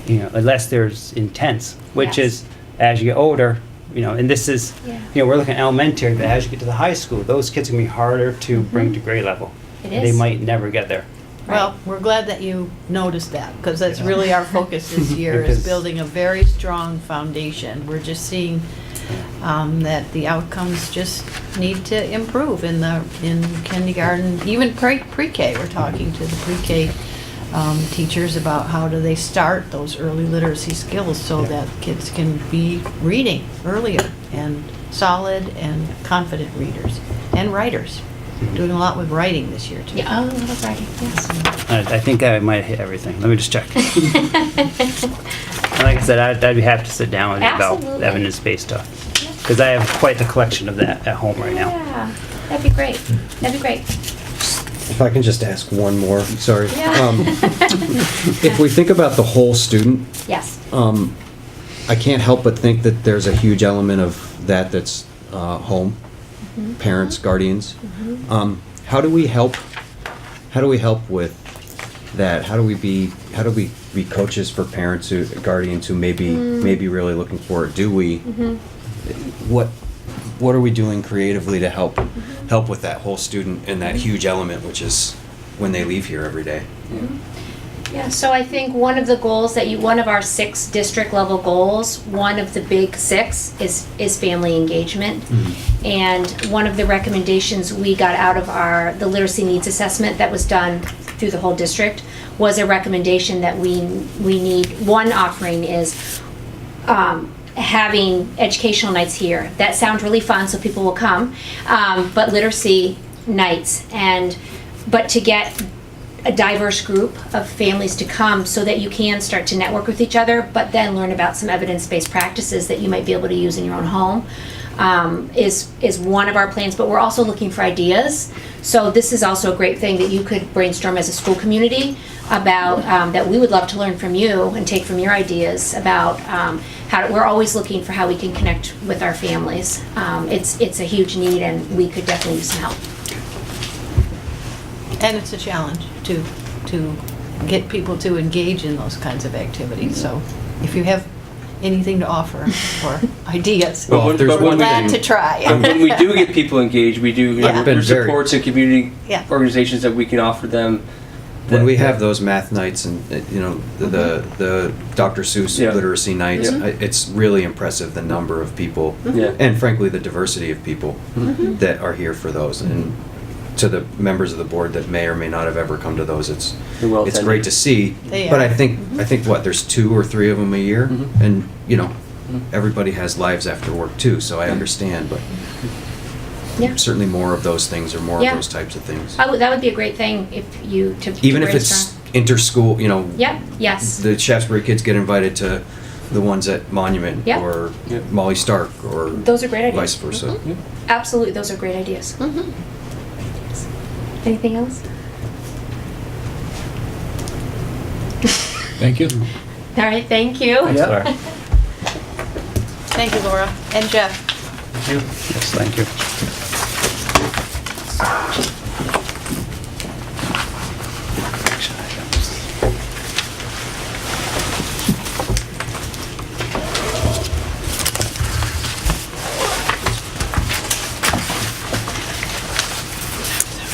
You know, unless there's intense, which Yes. is as you get older, you know, and this is, Yeah. you know, we're looking at elementary, but as you get to the high school, those kids are gonna be harder to bring to grade level. It They is. might never get there. Well, we're glad that you noticed that, because that's really our focus this year, is Because- building a very strong foundation. We're just seeing that the outcomes just need to improve in kindergarten, even pre-K. We're talking to the pre-K teachers about how do they start those early literacy skills so that kids can be reading earlier and solid and confident readers and writers. Doing a lot with writing this year, too. Yeah, oh, I love writing, yes. I think I might have hit everything. Let me just check. Like I said, I'd be happy to sit down with you about Absolutely. evidence-based stuff. Because I have quite the collection of that at home right now. Yeah, that'd be great. That'd be great. If I can just ask one more, sorry. Yeah. If we think about the whole student, Yes. I can't help but think that there's a huge element of that that's home, parents, guardians. How do we help with that? How do we be coaches for parents who, guardians who may be really looking for it? Do we, what are we doing creatively to help with that whole student and that huge element, which is when they leave here every day? Yeah, so I think one of the goals one of our 6 district level goals, one of the big 6 is family engagement. And one of the recommendations we got out of the literacy needs assessment that was done through the whole district was a recommendation that we need, one offering is having educational nights here. That sounds really fun, so people will come, but literacy nights, but to get a diverse group of families to come so that you can start to network with each other, but then learn about some evidence-based practices that you might be able to use in your own home, is one of our plans, but we're also looking for ideas. So this is also a great thing that you could brainstorm as a school community about, that we would love to learn from you and take from your ideas about we're always looking for how we can connect with our families. It's a huge need and we could definitely use some help. And it's a challenge to get people to engage in those kinds of activities. So if you have anything to offer or ideas, Well, if there's we're one glad thing- to try. And when we do get people engaged, we do, Yeah. Been there's very- supports and community Yeah. organizations that we can offer them when we have those math nights and, you know, the Dr. Seuss Yeah. literacy nights, Yeah. it's really impressive the number of people, Yeah. and frankly, the diversity of people that are here for those. And to the members of the board that may or may not have ever come to those, it's They're well it's attended. great to see. They But are. I think what, there's 2 or 3 of them a year, and you know, everybody has lives after work too, so I understand, but Yeah. certainly more of those things or more Yeah. of those types of things. That would be a great thing if you, to Even if brainstorm. it's inter-school, you know, Yep, yes. the Shaftsbury kids get invited to the ones at Monument Yeah. or Yeah. Molly Stark or Those are great ideas. vice versa. Absolutely, those are great ideas. Anything else? Thank you. All right, thank you. Thanks, Laura. Thank you, Laura. And Jeff. Yes, thank you. Action items.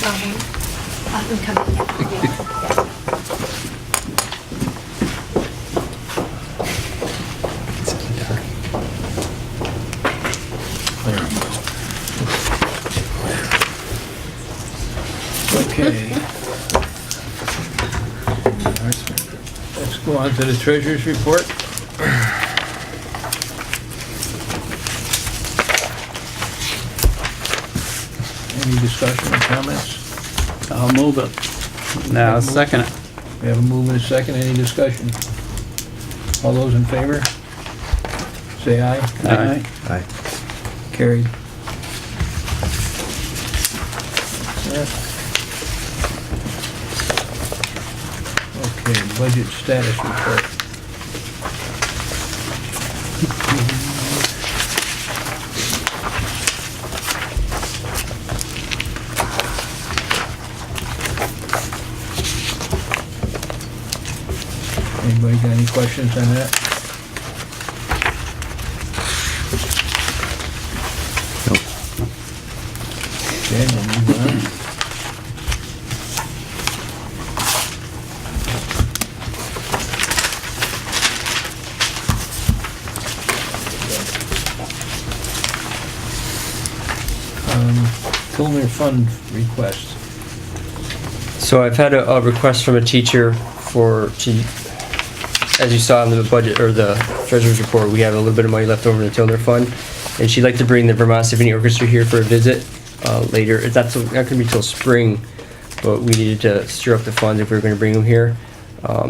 I'm coming. It's in the dark. Okay. Let's go on to the treasurer's report. Any discussion or comments? I'll move it. Now, second it. We have a move and a second. Any discussion? All those in favor? Say aye. Aye. Aye. Carried. Yeah. Okay, budget status report. Anybody got any questions on that? Okay, we'll move on. Tilner Fund request. So I've had a request from a teacher as you saw in the budget or the treasurer's report, we have a little bit of money left over in the Tilner Fund, and she'd like to bring the Vermont Symphony Orchestra here for a visit later. It's not gonna be till spring, but we needed to stir up the funds if we were gonna bring them here.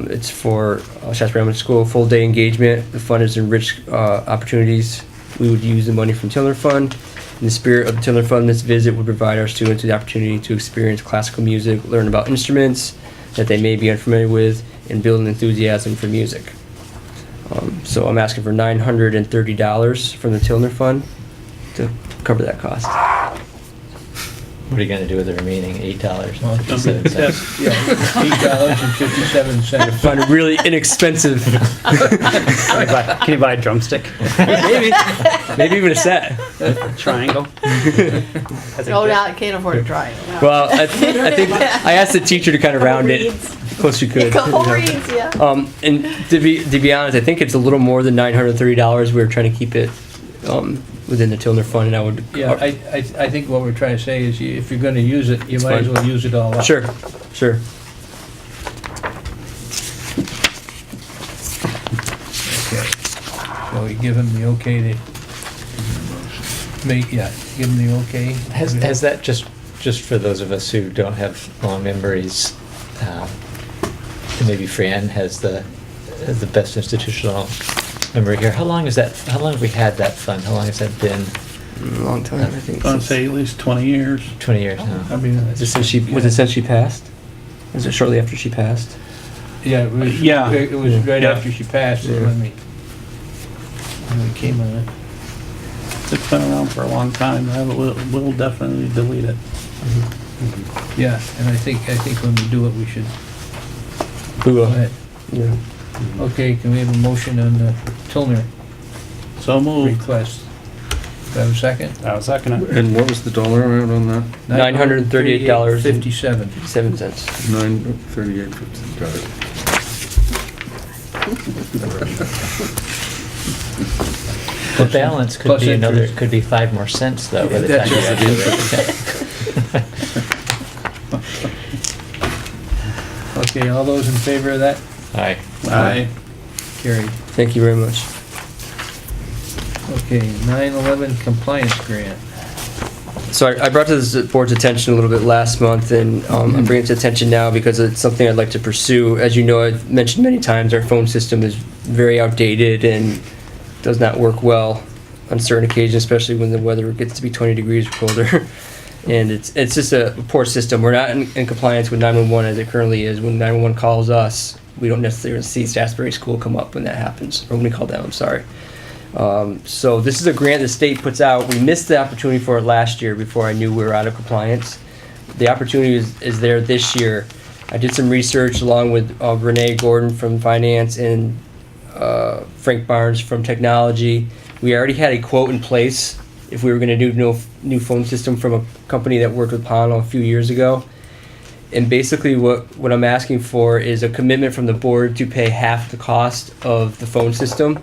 It's for Shaftsbury Elementary School, full day engagement. The fund is enriched opportunities. We would use the money from Tilner Fund. In the spirit of the Tilner Fund, this visit would provide our students the opportunity to experience classical music, learn about instruments that they may be unfamiliar with, and build an enthusiasm for music. So I'm asking for $930 from the Tilner Fund to cover that cost. What are you gonna do with the remaining $8.57? Yeah, $8.57. Find a really inexpensive, Can you buy a drumstick? maybe even a set. Triangle? Oh, now I can't afford to try it. Well, I think I asked the teacher to kind of round it close she could. Couple reeds, yeah. And to be honest, I think it's a little more than $930. We were trying to keep it within the Tilner Fund, and I would. Yeah, I think what we're trying to say is if you're gonna use it, you It's might as fine. well use it all up. Sure. Okay. So we give him the okay to give him the okay. Has that, just for those of us who don't have long memories, maybe Fran has the best institutional memory here. How long have we had that fund? How long has that been? A long time, I think. I'd say at least 20 years. 20 years now. I mean, Was it since she passed? Was it shortly after she passed? yeah, it was, Yeah. it was right Yeah. after she passed Yeah. when we came on it. It's been around for a long time. We'll definitely delete it. Yeah, and I think when we do it, we should, We go will. ahead. Yeah. Okay, can we have a motion on the Tilner So moved. request? Do I have a second? I'll second it. And what was the dollar amount on that? $938.57. $938.57. 938.50, got it. The balance could Plus be another, interest. could be 5 more cents though. by the That's time you just actually- Okay, all those in favor of that? Aye. Aye. Carried. Thank you very much. Okay, 9/11 compliance grant. So I brought to the board's attention a little bit last month, and I'm bringing it to attention now because it's something I'd like to pursue. As you know, I've mentioned many times, our phone system is very outdated and does not work well on certain occasions, especially when the weather gets to be 20 degrees or colder. And it's just a poor system. We're not in compliance with 911 as it currently is. When 911 calls us, we don't necessarily see Shaftsbury School come up when that happens, or when we call them, I'm sorry. So this is a grant the state puts out. We missed the opportunity for it last year before I knew we were out of compliance. The opportunity is there this year. I did some research along with Renee Gordon from Finance and Frank Barnes from Technology. We already had a quote in place if we were going to do new phone system from a company that worked with Pono a few years ago. And basically what I'm asking for is a commitment from the board to pay half the cost of the phone system.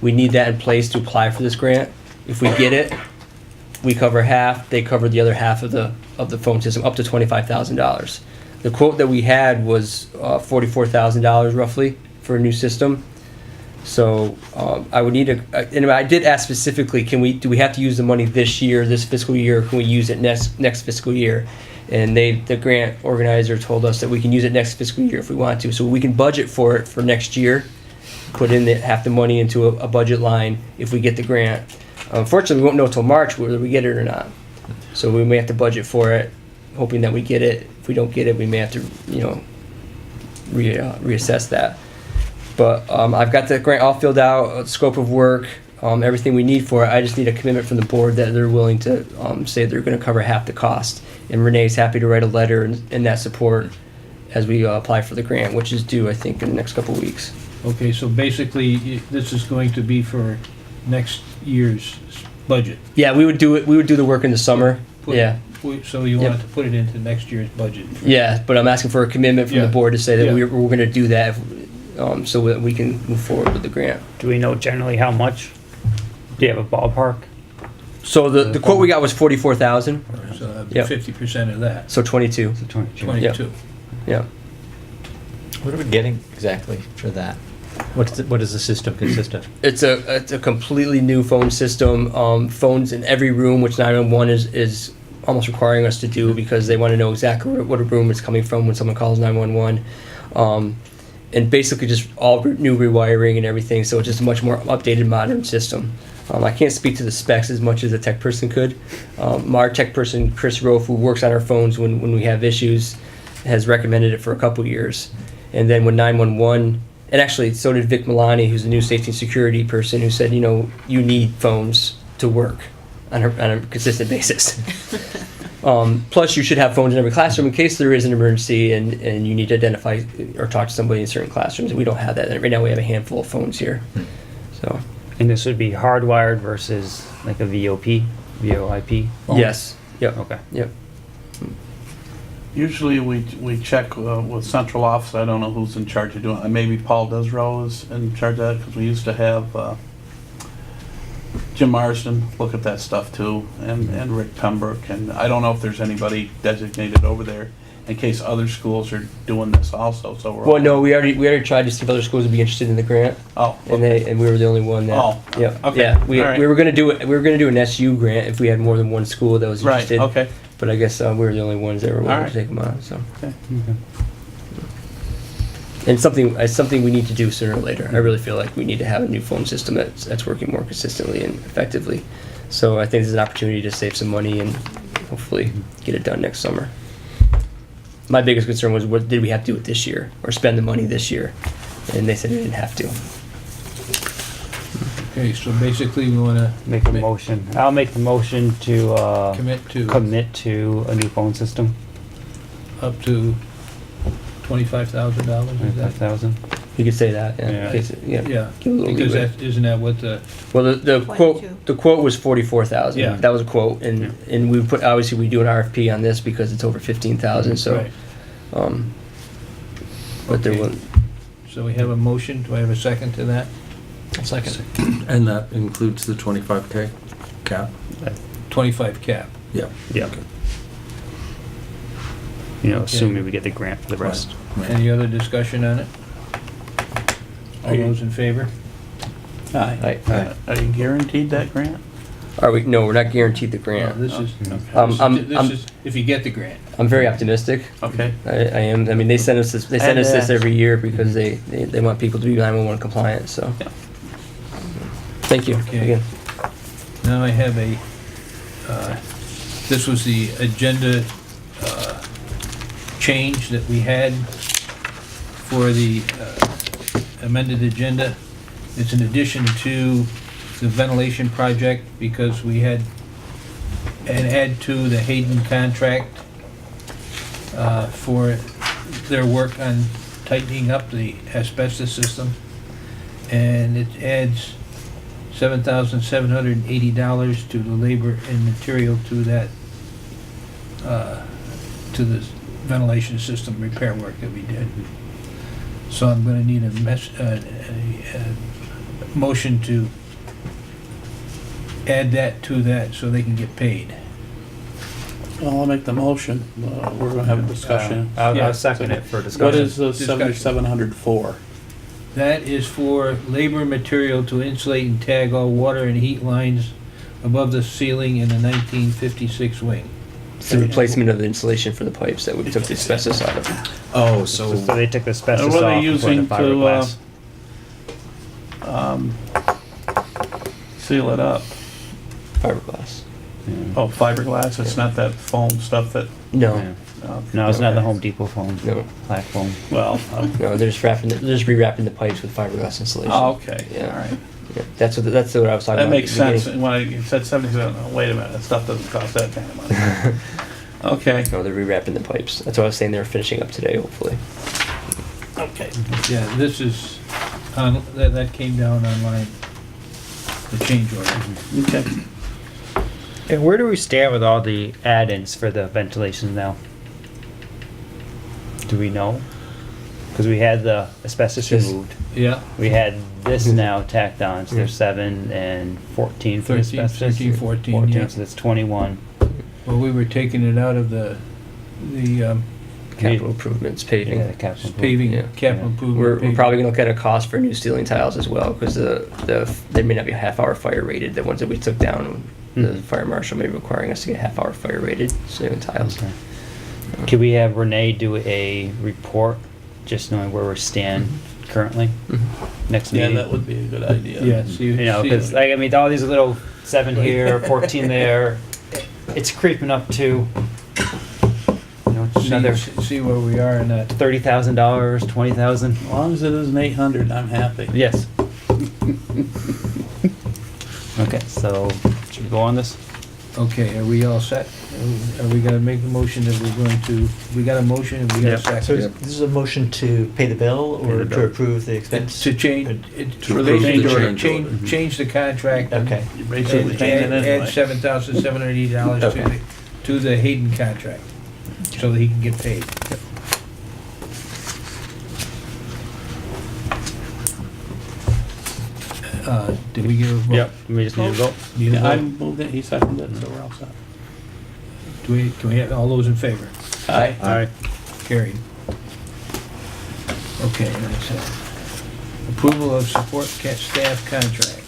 We need that in place to apply for this grant. If we get it, we cover half, they cover the other half of the phone system, up to $25,000. The quote that we had was $44,000 roughly for a new system. So I would need and I did ask specifically, do we have to use the money this year, this fiscal year, or can we use it next fiscal year? And the grant organizer told us that we can use it next fiscal year if we want to. So we can budget for it for next year, put in half the money into a budget line if we get the grant. Unfortunately, we won't know until March whether we get it or not. So we may have to budget for it, hoping that we get it. If we don't get it, we may have to, reassess that. But I've got the grant all filled out, scope of work, everything we need for it. I just need a commitment from the board that they're willing to say they're going to cover half the cost. And Renee's happy to write a letter in that support as we apply for the grant, which is due, I think, in the next couple of weeks. Okay, so basically, this is going to be for next year's budget. Yeah, we would do it. We would do the work in the summer. So you want to put it into next year's budget? Yeah, but I'm asking for a commitment from the board to say that we're going to do that, so that we can move forward with the grant. Do we know generally how much? Do you have a ballpark? So the quote we got was $44,000. So that'd be Yep. 50% of that. So 22. 22. Yeah. What are we getting exactly for that? What does the system consist of? It's a completely new phone system. Phones in every room, which 911 is almost requiring us to do because they want to know exactly what a room is coming from when someone calls 911. And basically just all new rewiring and everything, so it's just a much more updated, modern system. I can't speak to the specs as much as a tech person could. Our tech person, Chris Rofe, who works on our phones when we have issues, has recommended it for a couple years. And then when 911, and actually so did Vic Milani, who's a new safety and security person, who said, you need phones to work on a consistent basis. Plus, you should have phones in every classroom in case there is an emergency and you need to identify or talk to somebody in certain classrooms. And we don't have that. Right now we have a handful of phones here. So. And this would be hardwired versus like a VoIP phone? Yes. Yep. Okay. Yep. Usually we check with central office. I don't know who's in charge of doing it. Maybe Paul Desrow is in charge of that because we used to have Jim Marsden look at that stuff too, and Rick Pembroke. And I don't know if there's anybody designated over there in case other schools are doing this also. So we're No, we already tried to see if other schools would be interested in the grant. Oh. And we were the only one that. Oh. Yeah. Okay. Yeah. We All right. were gonna do it. We were gonna do an SU grant if we had more than one school that was Right. interested. Okay. But I guess we were the only ones that were willing All right. to take them on. So. Okay. And it's something we need to do sooner or later. I really feel like we need to have a new phone system that's working more consistently and effectively. So I think there's an opportunity to save some money and hopefully get it done next summer. My biggest concern was, what did we have to do it this year or spend the money this year? And they said we didn't have to. Okay, so basically we want to Make a motion. I'll make the motion to commit to a new phone system. up to $25,000. Is that? 25,000. You could say that, yeah. Yeah. In case it- Yeah, Give a little because leeway. that, isn't that what the, Well, the 22. quote, the quote was 44,000. Yeah. That was a quote, and we put, obviously, we do an RFP on this because it's over 15,000, so, right. but there Okay. was, So we have a motion, do I have a second to that? Second. And that includes the 25K cap? 25 cap. Yeah. Yeah. Assuming we get the grant for the rest. Any other discussion on it? All those in favor? Aye. Are you guaranteed that grant? are we, no, we're not guaranteed the No, grant. this is, I'm this is if you get the grant. I'm very optimistic. Okay. I am. I mean, they send us this. They send And, us this uh, every year because they want people to be 911 compliant. So, Yeah. thank you Okay. again. Now I have a, this was the agenda change that we had for the amended agenda. It's in addition to the ventilation project because we had an add to the Hayden contract for their work on tightening up the asbestos system. And it adds $7,780 to the labor and material to that, to the ventilation system repair work that we did. So I'm gonna need a motion to add that to that so they can get paid. Well, I'll make the motion. We're gonna have a discussion. I'll Yeah. second it for What discussion. is the Discussion. 7,700 for? That is for labor and material to insulate and tag all water and heat lines above the ceiling in the 1956 wing. It's the replacement of the insulation for the pipes that we took the asbestos out of. Oh, So so they took the asbestos What are they off and put in using the to, fiberglass. Seal it up. Fiberglass. Oh, fiberglass, it's not that foam stuff that, No, Yeah. No, it's not the Okay. Home Depot foam, no, black foam. well, no. They're just wrapping. They're just rewrapping the pipes with fiberglass insulation. oh, okay, Yeah. all right. Yeah, that's what I was talking about. That at makes the beginning. sense. When I said 77, wait a minute, that stuff doesn't cost that kind of money. Okay, No, they're rewrapping the pipes. That's what I was saying. They're finishing up today, hopefully. okay. Yeah, this is, that came down online, the change order. Okay. And where do we stand with all the add-ins for the ventilation now? Do we know? Because we had the asbestos Just- removed. Yeah, We had this now tacked on, so there's 7 and 14 for 13, asbestos. 13, 14, yeah. So that's 21. well, we were taking it out of the Capital improvements, paving. Yeah, the capital paving, Yeah. capital Yeah. improvement. We're paving. probably gonna look at a cost for new ceiling tiles as well, because they may not be half-hour fire rated. The ones that we took down, the Mhm. fire marshal may be requiring us to get half-hour fire rated ceiling tiles. Okay. Could we have Renee do a report, just knowing where we stand currently, Mhm. next Yeah, meeting? that would be a good idea. Yeah, see. You know, because like I mean, all these little 7 here, 14 there, it's creeping up to, another See where we are in that. $30,000, 20,000. As long as it isn't 800, I'm happy. Yes. Okay, so should we go on this? Okay, are we all set? Are we gonna make the motion that we're going to, we got a motion and we got a Yep. So second? this is a motion to pay the bill Pay or the to bill. approve the expense? To change, For the change order. change the contract. and- Okay. You're basically And changing it add anyway. $7,780 Okay. to the Hayden contract, so that he can get paid. Did we give a vote? We just need to vote. Need a Yeah, I vote? moved it, he seconded it, so we're all set. Can we have, all those in favor? Aye. Alright. Carried. Okay, that's it. Approval of support staff contracts.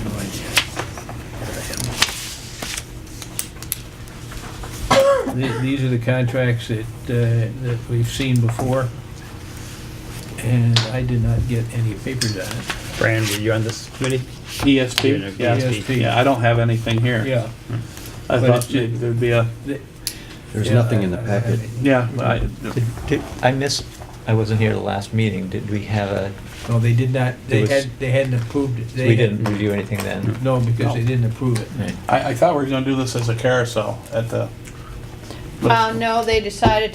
No idea. These are the contracts that we've seen before, and I did not get any papers on it. Fran, were you on this committee? ESP? You're in a Yeah. ESP. Yeah, I don't have anything here. Yeah. I But thought it's ju- maybe there'd be a, there's Yeah, nothing in the packet. yeah, I, I missed, I wasn't here the last meeting. Did we have a, No, they did not, There was- they hadn't approved it. They we had- didn't review anything then? No, because No. they didn't approve it. Right. I thought we were gonna do this as a carousel at the, No, they decided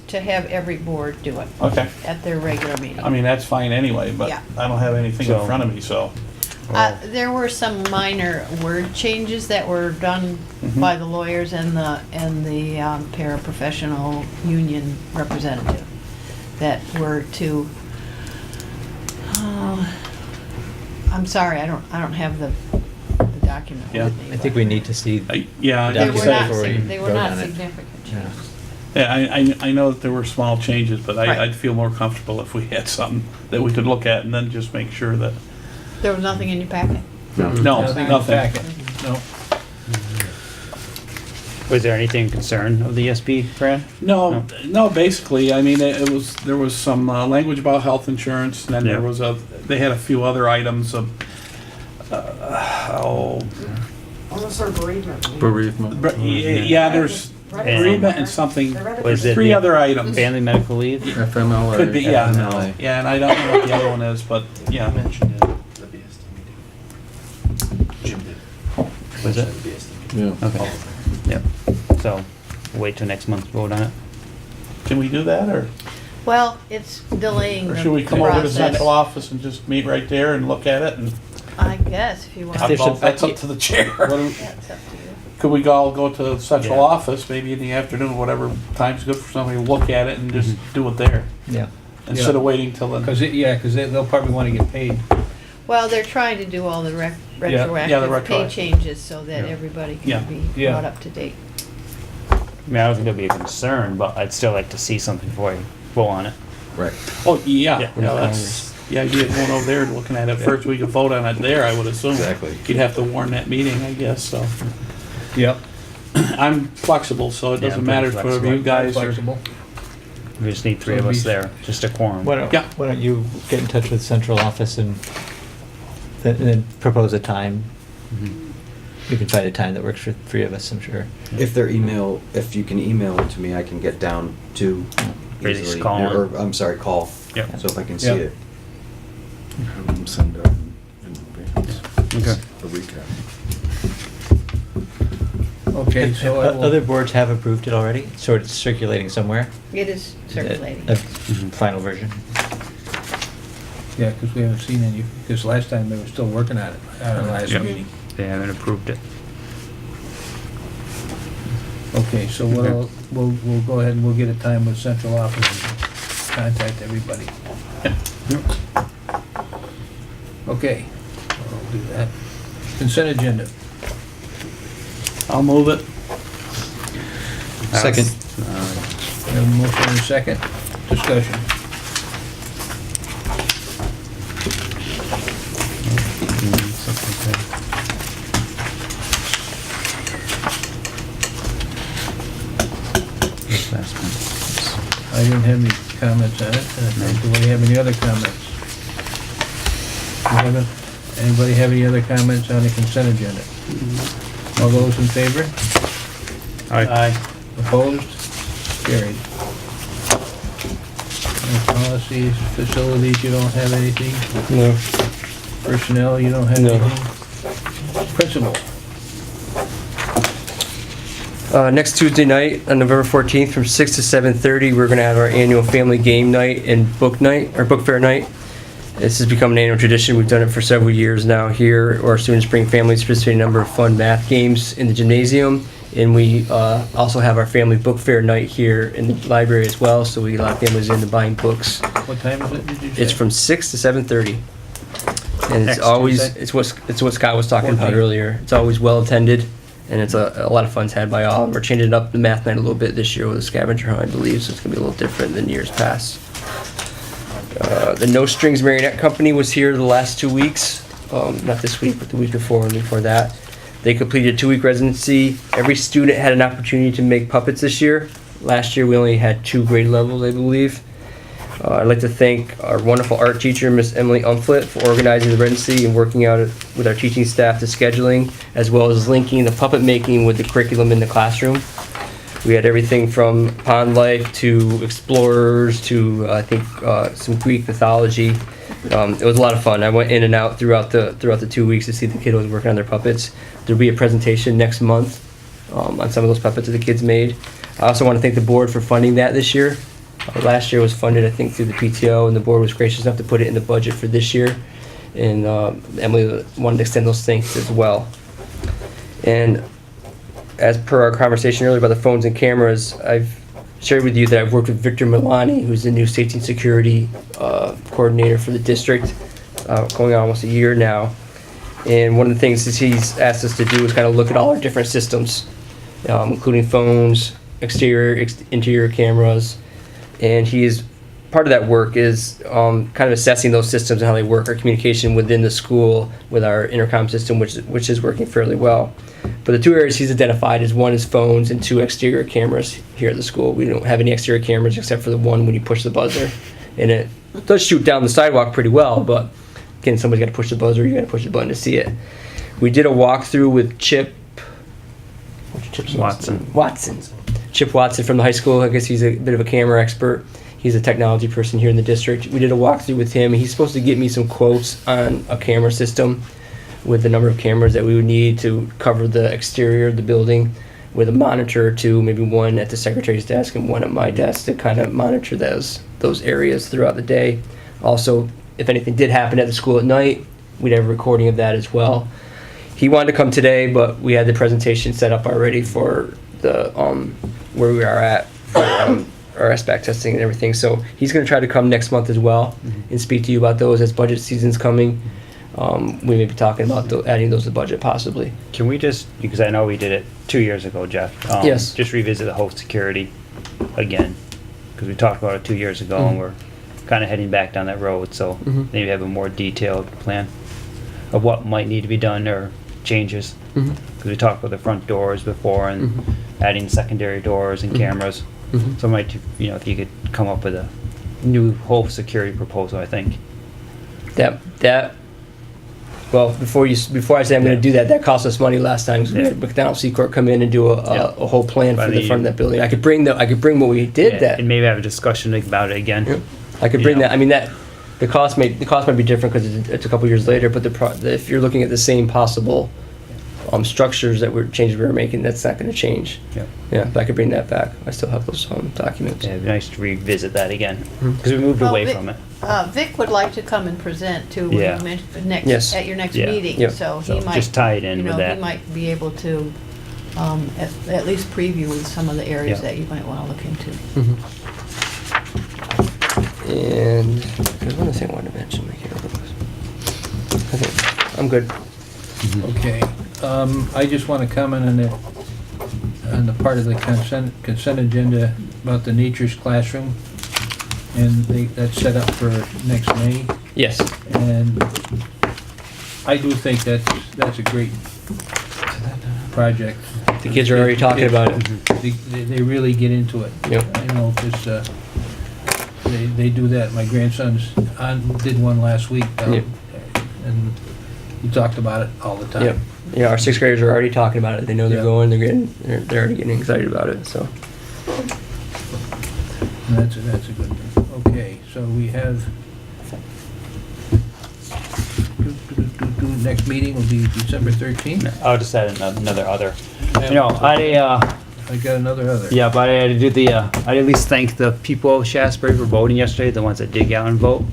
to have every board do it Okay, at their regular meeting. I mean, that's fine anyway, but Yeah. I don't have anything in So- front of me, so. There were some minor word changes that were done Mhm. by the lawyers and the paraprofessional union representative that were to, I'm sorry, I don't have the document Yeah. with me. I think but we need to see. Yeah, They Yeah, were so not, before we they were vote not on it. significant Yeah. changes. Yeah, I know that there were small changes, but Right. I'd feel more comfortable if we had something that we could look at and then just make sure that, There was nothing in your packet? no, Nothing in the nothing. packet. No. Was there anything concern of the ESP, Fran? No, no, basically, I mean, there was some language about health insurance, and then there Yeah. was they had a few other items of, Almost our bereavement. Bereavement. yeah, there's bereavement and something, Was it three the other items. family medical leave? FMLA. Could be, yeah, FMLA. yeah, and I don't know what the other one is, but, yeah. Mentioned it at the BSD meeting. Jim did. Was it? Mentioned at the BSD meeting. Yeah. Okay. Yep. So, wait till next month to vote on it. Can we do that, or Well, it's delaying the should we come over to the process. central office and just meet right there and look at it, and I guess, if you want. There's some- that's up to the chair. Yeah, it's up to you. Could we all go to the central Yeah. office, maybe in the afternoon, whatever time's good for somebody to look at it and just do it there, Yeah. instead of waiting till then? Because, they'll probably want to get paid. Well, they're trying to do all the Yeah, the retroactive pay retroactive. changes so that Yeah. everybody Yeah. can be Yeah. brought up to date. I mean, I don't think there'll be a concern, but I'd still like to see something before I vote on it. Right. Oh, yeah, Yeah. yeah, that's the idea of going over there and looking at it first. We could vote on it there, I would assume. Exactly. You'd have to warn that meeting, I guess, so. Yep. I'm flexible, so it Yeah, doesn't I'm matter pretty for flexible. you guys or. Flexible. We just need three of us there, just a quorum. Why don't, Yeah. why don't you get in touch with central office and then propose a time? We can find a time that works for three of us, I'm sure. If you can email it to me, I can get down to Or just easily. call Or, in. I'm sorry, call. Yep. So if I can see Yep. it. Have them send out in advance. Okay. The weekend. Okay, so I will. Other boards have approved it already, so it's circulating somewhere? It is circulating. A final version. Yeah, because we haven't seen any, because last time they were still working on it, at our last Yep. meeting. They haven't approved it. Okay, so we'll go ahead and we'll get a time with central office and contact everybody. Okay, I'll do that. Consent agenda. I'll move it. Second. We have a motion and a second. Discussion. I didn't have any comments on it. Do we have any other comments? Anybody have any other comments on the consent agenda? All those in favor? Aye. Opposed? Carried. Policies, facilities, you don't have anything? No. Personnel, you don't have No. anything? Principal? Next Tuesday night, on November 14th, from 6 to 7:30, we're going to have our annual family game night and book night, or book fair night. This has become an annual tradition. We've done it for several years now here. Our students bring families to participate in a number of fun math games in the gymnasium. And we also have our family book fair night here in the library as well, so we get a lot of families into buying books. What time is it, did you say? It's from 6 to 7:30. And it's Next always, Tuesday? it's what Scott was talking about 14th. earlier. It's always well attended, and it's a lot of fun's had by all. We're changing up the math night a little bit this year with a scavenger hunt, I believe, so it's gonna be a little different than years past. The No Strings Marionette Company was here the last 2 weeks, not this week, but the week before and before that. They completed a 2-week residency. Every student had an opportunity to make puppets this year. Last year, we only had 2 grade levels, I believe. I'd like to thank our wonderful art teacher, Miss Emily Umflett, for organizing the residency and working out with our teaching staff to scheduling, as well as linking the puppet making with the curriculum in the classroom. We had everything from pond life to explorers to, I think, some Greek mythology. It was a lot of fun. I went in and out throughout the 2 weeks to see the kiddos working on their puppets. There'll be a presentation next month on some of those puppets that the kids made. I also want to thank the board for funding that this year. Last year was funded, I think, through the PTO, and the board was gracious enough to put it in the budget for this year. And Emily wanted to extend those thanks as well. And as per our conversation earlier about the phones and cameras, I've shared with you that I've worked with Victor Milani, who's the new safety and security coordinator for the district, going on almost a year now. And one of the things that he's asked us to do is kind of look at all our different systems, including phones, exterior, interior cameras. And he is, part of that work is kind of assessing those systems and how they work, our communication within the school with our intercom system, which is working fairly well. But the two areas he's identified is one is phones and two exterior cameras here at the school. We don't have any exterior cameras except for the one when you push the buzzer. And it does shoot down the sidewalk pretty well, but again, somebody's got to push the buzzer, you got to push the button to see it. We did a walkthrough with Chip Watson. Chip Watson from the high school. I guess he's a bit of a camera expert. He's a technology person here in the district. We did a walkthrough with him. He's supposed to get me some quotes on a camera system with the number of cameras that we would need to cover the exterior of the building, with a monitor or two, maybe one at the secretary's desk and one at my desk to kind of monitor those areas throughout the day. Also, if anything did happen at the school at night, we'd have a recording of that as well. He wanted to come today, but we had the presentation set up already for the where we are at for our SBAC testing and everything. So he's going to try to come next month as well and speak to you about those as budget season's coming. We may be talking about adding those to the budget possibly. Can we just, because I know we did it 2 years ago, Jeff. Yes. Just revisit the host security again, because we talked about it 2 years ago and we're kind of heading back down that road. So maybe have a more detailed plan of what might need to be done or changes. Because we talked about the front doors before and adding secondary doors and cameras. So might, if you could come up with a new whole security proposal, I think. Well, before I say I'm going to do that, that cost us money last time. We had McDonald Seacourt come in and do a whole plan for the front of that building. I could bring what we did that. And maybe have a discussion about it again. Yep. I could bring that. I mean, the cost might be different because it's a couple years later. But if you're looking at the same possible structures changes we were making, that's not going to change. Yeah, but I could bring that back. I still have those documents. Yeah, it'd be nice to revisit that again because we moved away from it. Vic would like to come and present too, Yeah. at your next meeting, Yep. so he So might. just tie it in with that. He might be able to, at least preview with some of the areas Yeah. that you might wanna look into. And there's one other thing I wanted to mention. I can't remember what it was. I think I'm good. Okay, I just want to comment on the part of the consent agenda about the nature's classroom, and that's set up for next May, Yes. and I do think that's a great project. The kids are already talking about it. They really get into it. Yep. I know, because they do that. My grandson's did one last week, Yep. and we talked about it all the time. Yep. Yeah, our sixth graders are already talking about it. They know they're Yeah. going. They're already getting excited about it. So. And that's a good thing. Okay, so we have, next meeting will be December 13th. I'll just add another other. I got another other. Yeah, but I had to do I'd at least thank the people of Shaftsbury for voting yesterday, the ones that did go out and vote.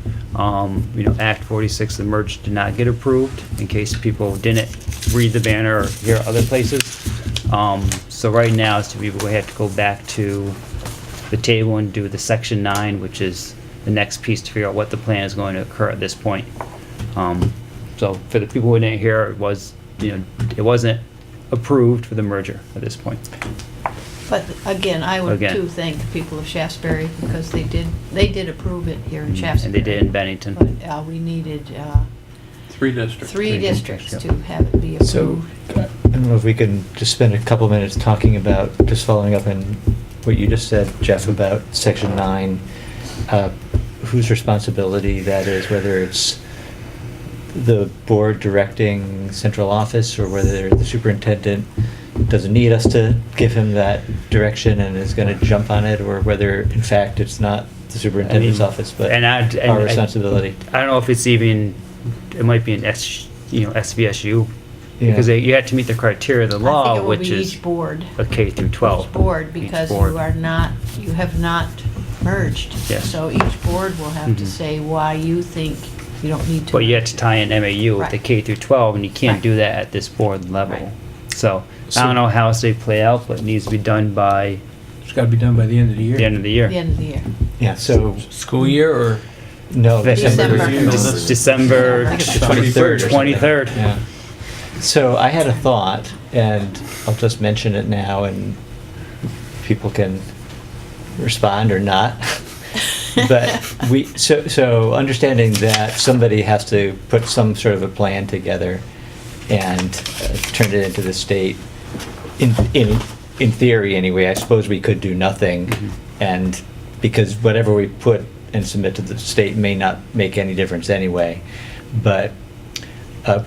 Act 46, the merge did not get approved, in case people didn't read the banner or hear other places. So right now, we have to go back to the table and do the section 9, which is the next piece to figure out what the plan is going to occur at this point. So for the people who didn't hear, it wasn't approved for the merger at this point. But again, I would Again. too thank the people of Shaftsbury, because they did approve it here in Shaftsbury. And they did in Bennington. But we needed 3 districts. three districts to have it be So, approved. I don't know if we can just spend a couple minutes talking about, just following up on what you just said, Jeff, about Section 9, whose responsibility that is, whether it's the board directing central office or whether the superintendent doesn't need us to give him that direction and is going to jump on it, or whether in fact it's not the superintendent's office but our responsibility. I don't know if it's even, it might be an SVSU Because you have to meet the criteria of the I law, think it will which be is each board. a K through 12. Each board, because board. you have not merged. Yes. So each board will have to Mhm. say why you think you don't need to. But you have to tie in MAU with the Right. K through 12, and you can't Right. do that at this board level. Right. So I don't know how else they play out, but it needs to be done by It's gotta be done by the end of the year. the end of the year. The end of the year. Yeah, so, School year or? no, December. December I think it's the 23rd or something. 23rd. Yeah. So I had a thought, and I'll just mention it now, and people can respond or not. But so understanding that somebody has to put some sort of a plan together and turn it into the state, in theory anyway, I suppose we could do nothing, and because whatever we put and submit to the state may not make any difference anyway. But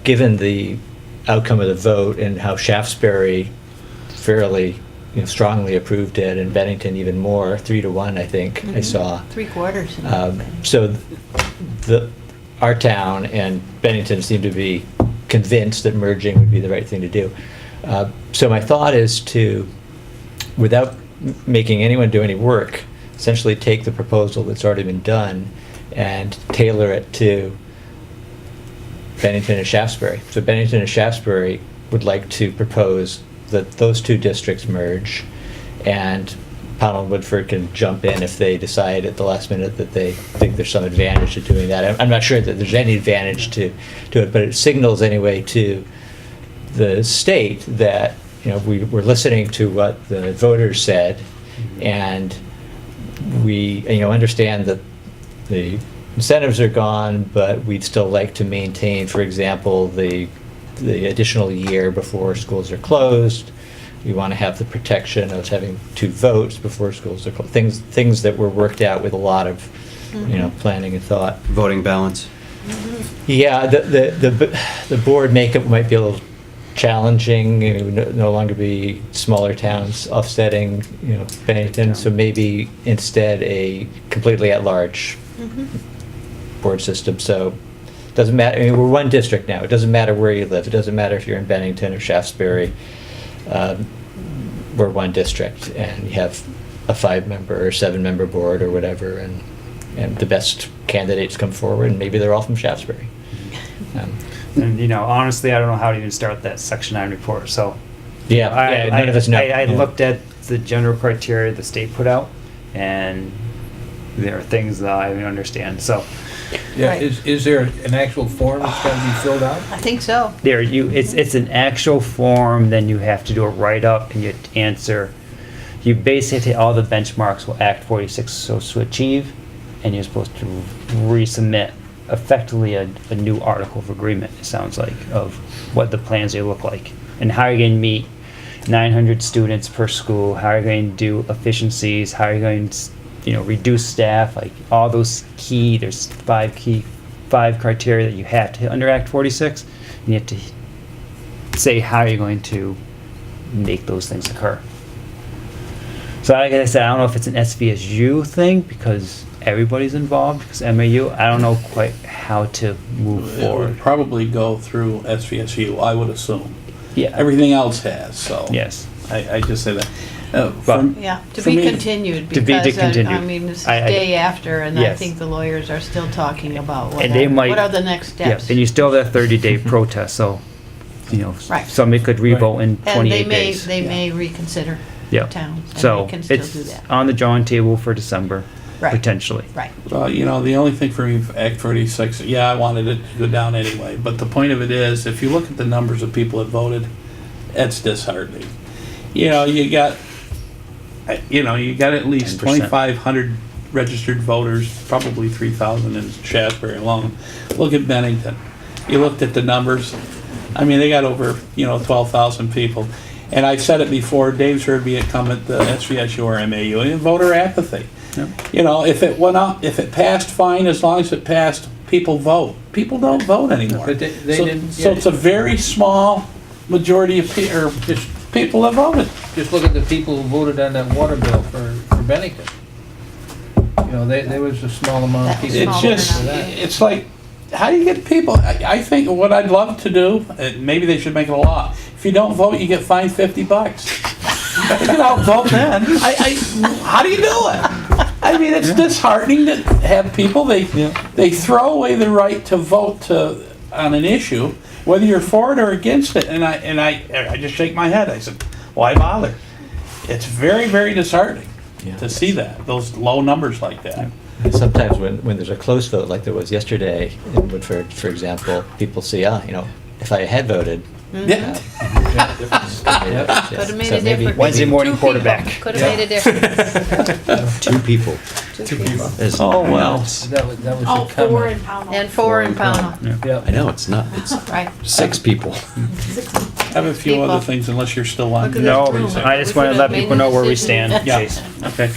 given the outcome of the vote and how Shaftsbury fairly strongly approved it, and Bennington even more, 3-1, I think I saw. 3/4. So our town and Bennington seem to be convinced that merging would be the right thing to do. So my thought is to, without making anyone do any work, essentially take the proposal that's already been done and tailor it to Bennington and Shaftsbury. So Bennington and Shaftsbury would like to propose that those two districts merge, and Pownell and Woodford can jump in if they decide at the last minute that they think there's some advantage to doing that. I'm not sure that there's any advantage to it, but it signals anyway to the state that we're listening to what the voters said, and we understand that the incentives are gone, but we'd still like to maintain, for example, the additional year before schools are closed. We want to have the protection of having 2 votes before schools are closed. Things that were worked out with a lot of planning and thought. Voting balance. Yeah, the board makeup might be a little challenging. It would no longer be smaller towns offsetting, Bennington. So maybe instead a completely at-large board system. So it doesn't matter. I mean, we're one district now. It doesn't matter where you live. It doesn't matter if you're in Bennington or Shaftsbury. We're one district, and you have a 5-member or 7-member board or whatever, and the best candidates come forward, and maybe they're all from Shaftsbury. And honestly, I don't know how to even start that Section 9 report. So none of us know. I looked at the general criteria the state put out, and there are things that I don't understand. So Yeah, Right. is there an actual form that's gotta be filled out? I think so. it's an actual form. Then you have to do a write-up, and you answer. You basically all the benchmarks will Act 46 so to achieve, and you're supposed to resubmit effectively a new article of agreement. It sounds like, of what the plans they look like, and how you're going to meet 900 students per school. How you're going to do efficiencies. How you're going to reduce staff, like all those there's 5 criteria that you have to hit under Act 46, and you have to say how you're going to make those things occur. So like I said, I don't know if it's an SVSU thing because everybody's involved, because MAU, I don't know quite how to move It would forward. probably go through SVSU, I would assume. Yeah. Everything else has, so. Yes. I just say that. Yeah, to for be me- continued, To be because, continued. I mean, this is I- day after, and I Yes. think the lawyers are still talking about And they might- what are the next Yeah, steps. and you still have that 30-day protest, so, Right. somebody could revote in 28 And days. they may reconsider Yeah. towns, and So they can still do it's that. on the drawing table for December, Right. potentially. Right. Well, the only thing for me, for Act 46, I wanted it to go down anyway, but the point of it is, if you look at the numbers of people that voted, it's disheartening. You got at least 10%. 2,500 registered voters, probably 3,000 in Shaftsbury alone. Look at Bennington. You looked at the numbers. I mean, they got over, 12,000 people. And I've said it before, Dave's heard me come at the SVSU or MAU, and voter apathy. If it went up, if it passed, fine, as long as it passed, people vote. People don't vote anymore. But they So- didn't. So it's a very small majority of people that voted. Just look at the people who voted on that water bill for Bennington. There was a small amount of That was people. It's Smaller just, turnout. it's like, how do you get people, I think what I'd love to do, maybe they should make it a law. If you don't vote, you get fined $50. You can outvote then. How do you do it? I mean, it's disheartening to have people, they throw away the right to vote on an issue, whether you're for it or against it, and I just shake my head. I said, why bother? It's very, very disheartening to see that, those low numbers like that. And sometimes when there's a close vote, like there was yesterday in Woodford, for example, people see, if I had voted. Yeah. Could have made a difference. Wednesday morning Two people quarterback. Could have made a difference. Two people. As Oh, well. announced. That was Oh, the 4 comment. in Pownell. And 4 in Pownell. Yeah. I know, it's not, it's Right. 6 people. I have a few People. other things, unless you're still on. Look at No, this room. I just want to let people know where we stand. Yeah. Chase. Okay.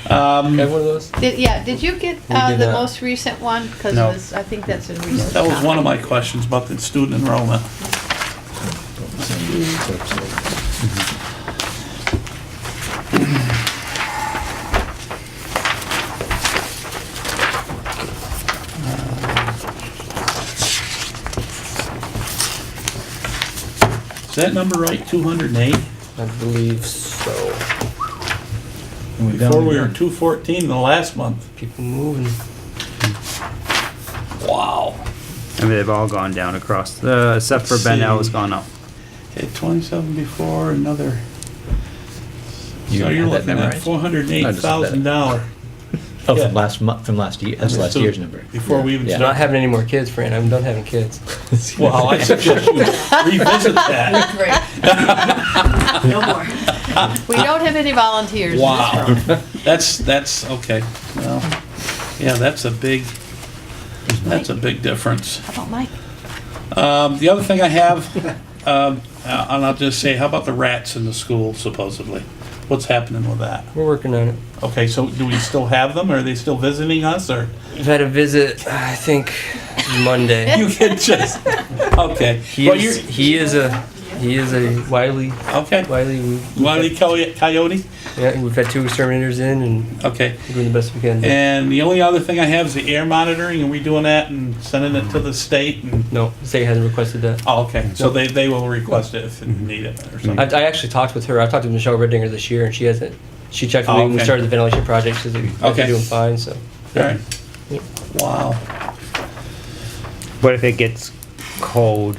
Got one of those? Did you get did the not. most recent one? Because No. I think that's a recent. That was copy. one of my questions about the student enrollment. Is that number right, 208? I believe so. And we're down Before we were again. 214 the last month. People moving. Wow. I mean, they've all gone down across, except for Ben L has gone up. Okay, 27 before, another. You So have you're that looking at memorized? $408,000. Oh, Yeah. from last month, from last year, that's last So year's number. Before we even Yeah. I'm not started. having any more kids, Fran. I'm done having kids. Well, I suggest you revisit that. No more. We don't have any volunteers in this Wow. room. That's, okay. Well, yeah, that's a big difference. How about Mike? The other thing I have, and I'll just say, how about the rats in the school supposedly? What's happening with that? We're working on it. Okay, so do we still have them? Are they still visiting us, or? We've had a visit, I think, Monday. You can just, okay. Well, He is a wily, Okay. Wile E. Coyote? Yeah, we've had 2 exterminators in and Okay. we're doing the best we can. And the only other thing I have is the air monitoring. Are we doing that and sending it to the state? And No, the state hasn't requested that. oh, okay. So they will request it if they need it or something. I actually talked with her. I talked to Michelle Reddinger this year and she hasn't. She checked with me when we okay. started the ventilation project. She said that Okay. they're doing fine, so. All right. Wow. But if it gets cold,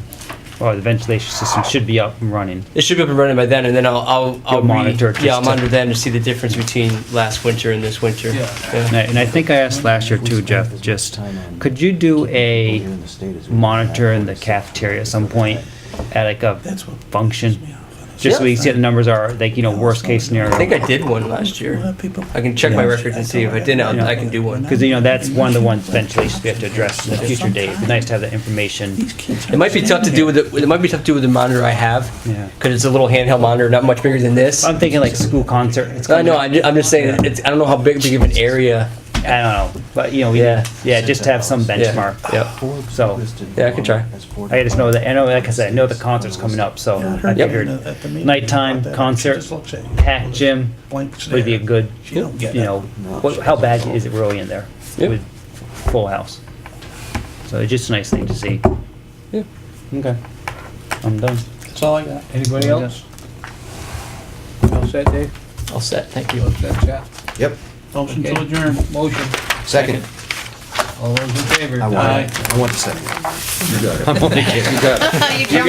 the ventilation system should be up and running. It should be up and running by then, and then I'll monitor it Yeah, I'll just to- monitor them to see the difference between last winter and this winter. Yeah. And I think I asked last year too, Jeff, just, could you do a monitor in the cafeteria at some point at like a That's what function? Just so we see what the numbers are, like, worst case scenario. I think I did one last year. I can check my records and see if I didn't. I can do one. Because, that's one of the ones ventilations we have to address in a future date. It'd be nice to have that information. It might be tough to do with it might be tough to do with the monitor I have. Yeah. Because it's a little handheld monitor, not much bigger than this. I'm thinking like school concert. It's I know. I'm just saying. I don't know how big of an area. I don't know, but Yeah. just to have some benchmark. Yeah. So, Yeah, I can try. I just know that, like I said, I know the concert's coming up, so I figured nighttime concert, packed gym would be a good, how bad is it really in there Yep. with full house? So it's just a nice thing to see. Yeah. Okay, I'm done. That's all I got. Anybody else? All set, Dave? All set, thank you. All set, Jeff? Yep. Motion to Okay. adjourn. Motion. Second. All those in favor? I want Aye. I want the second. You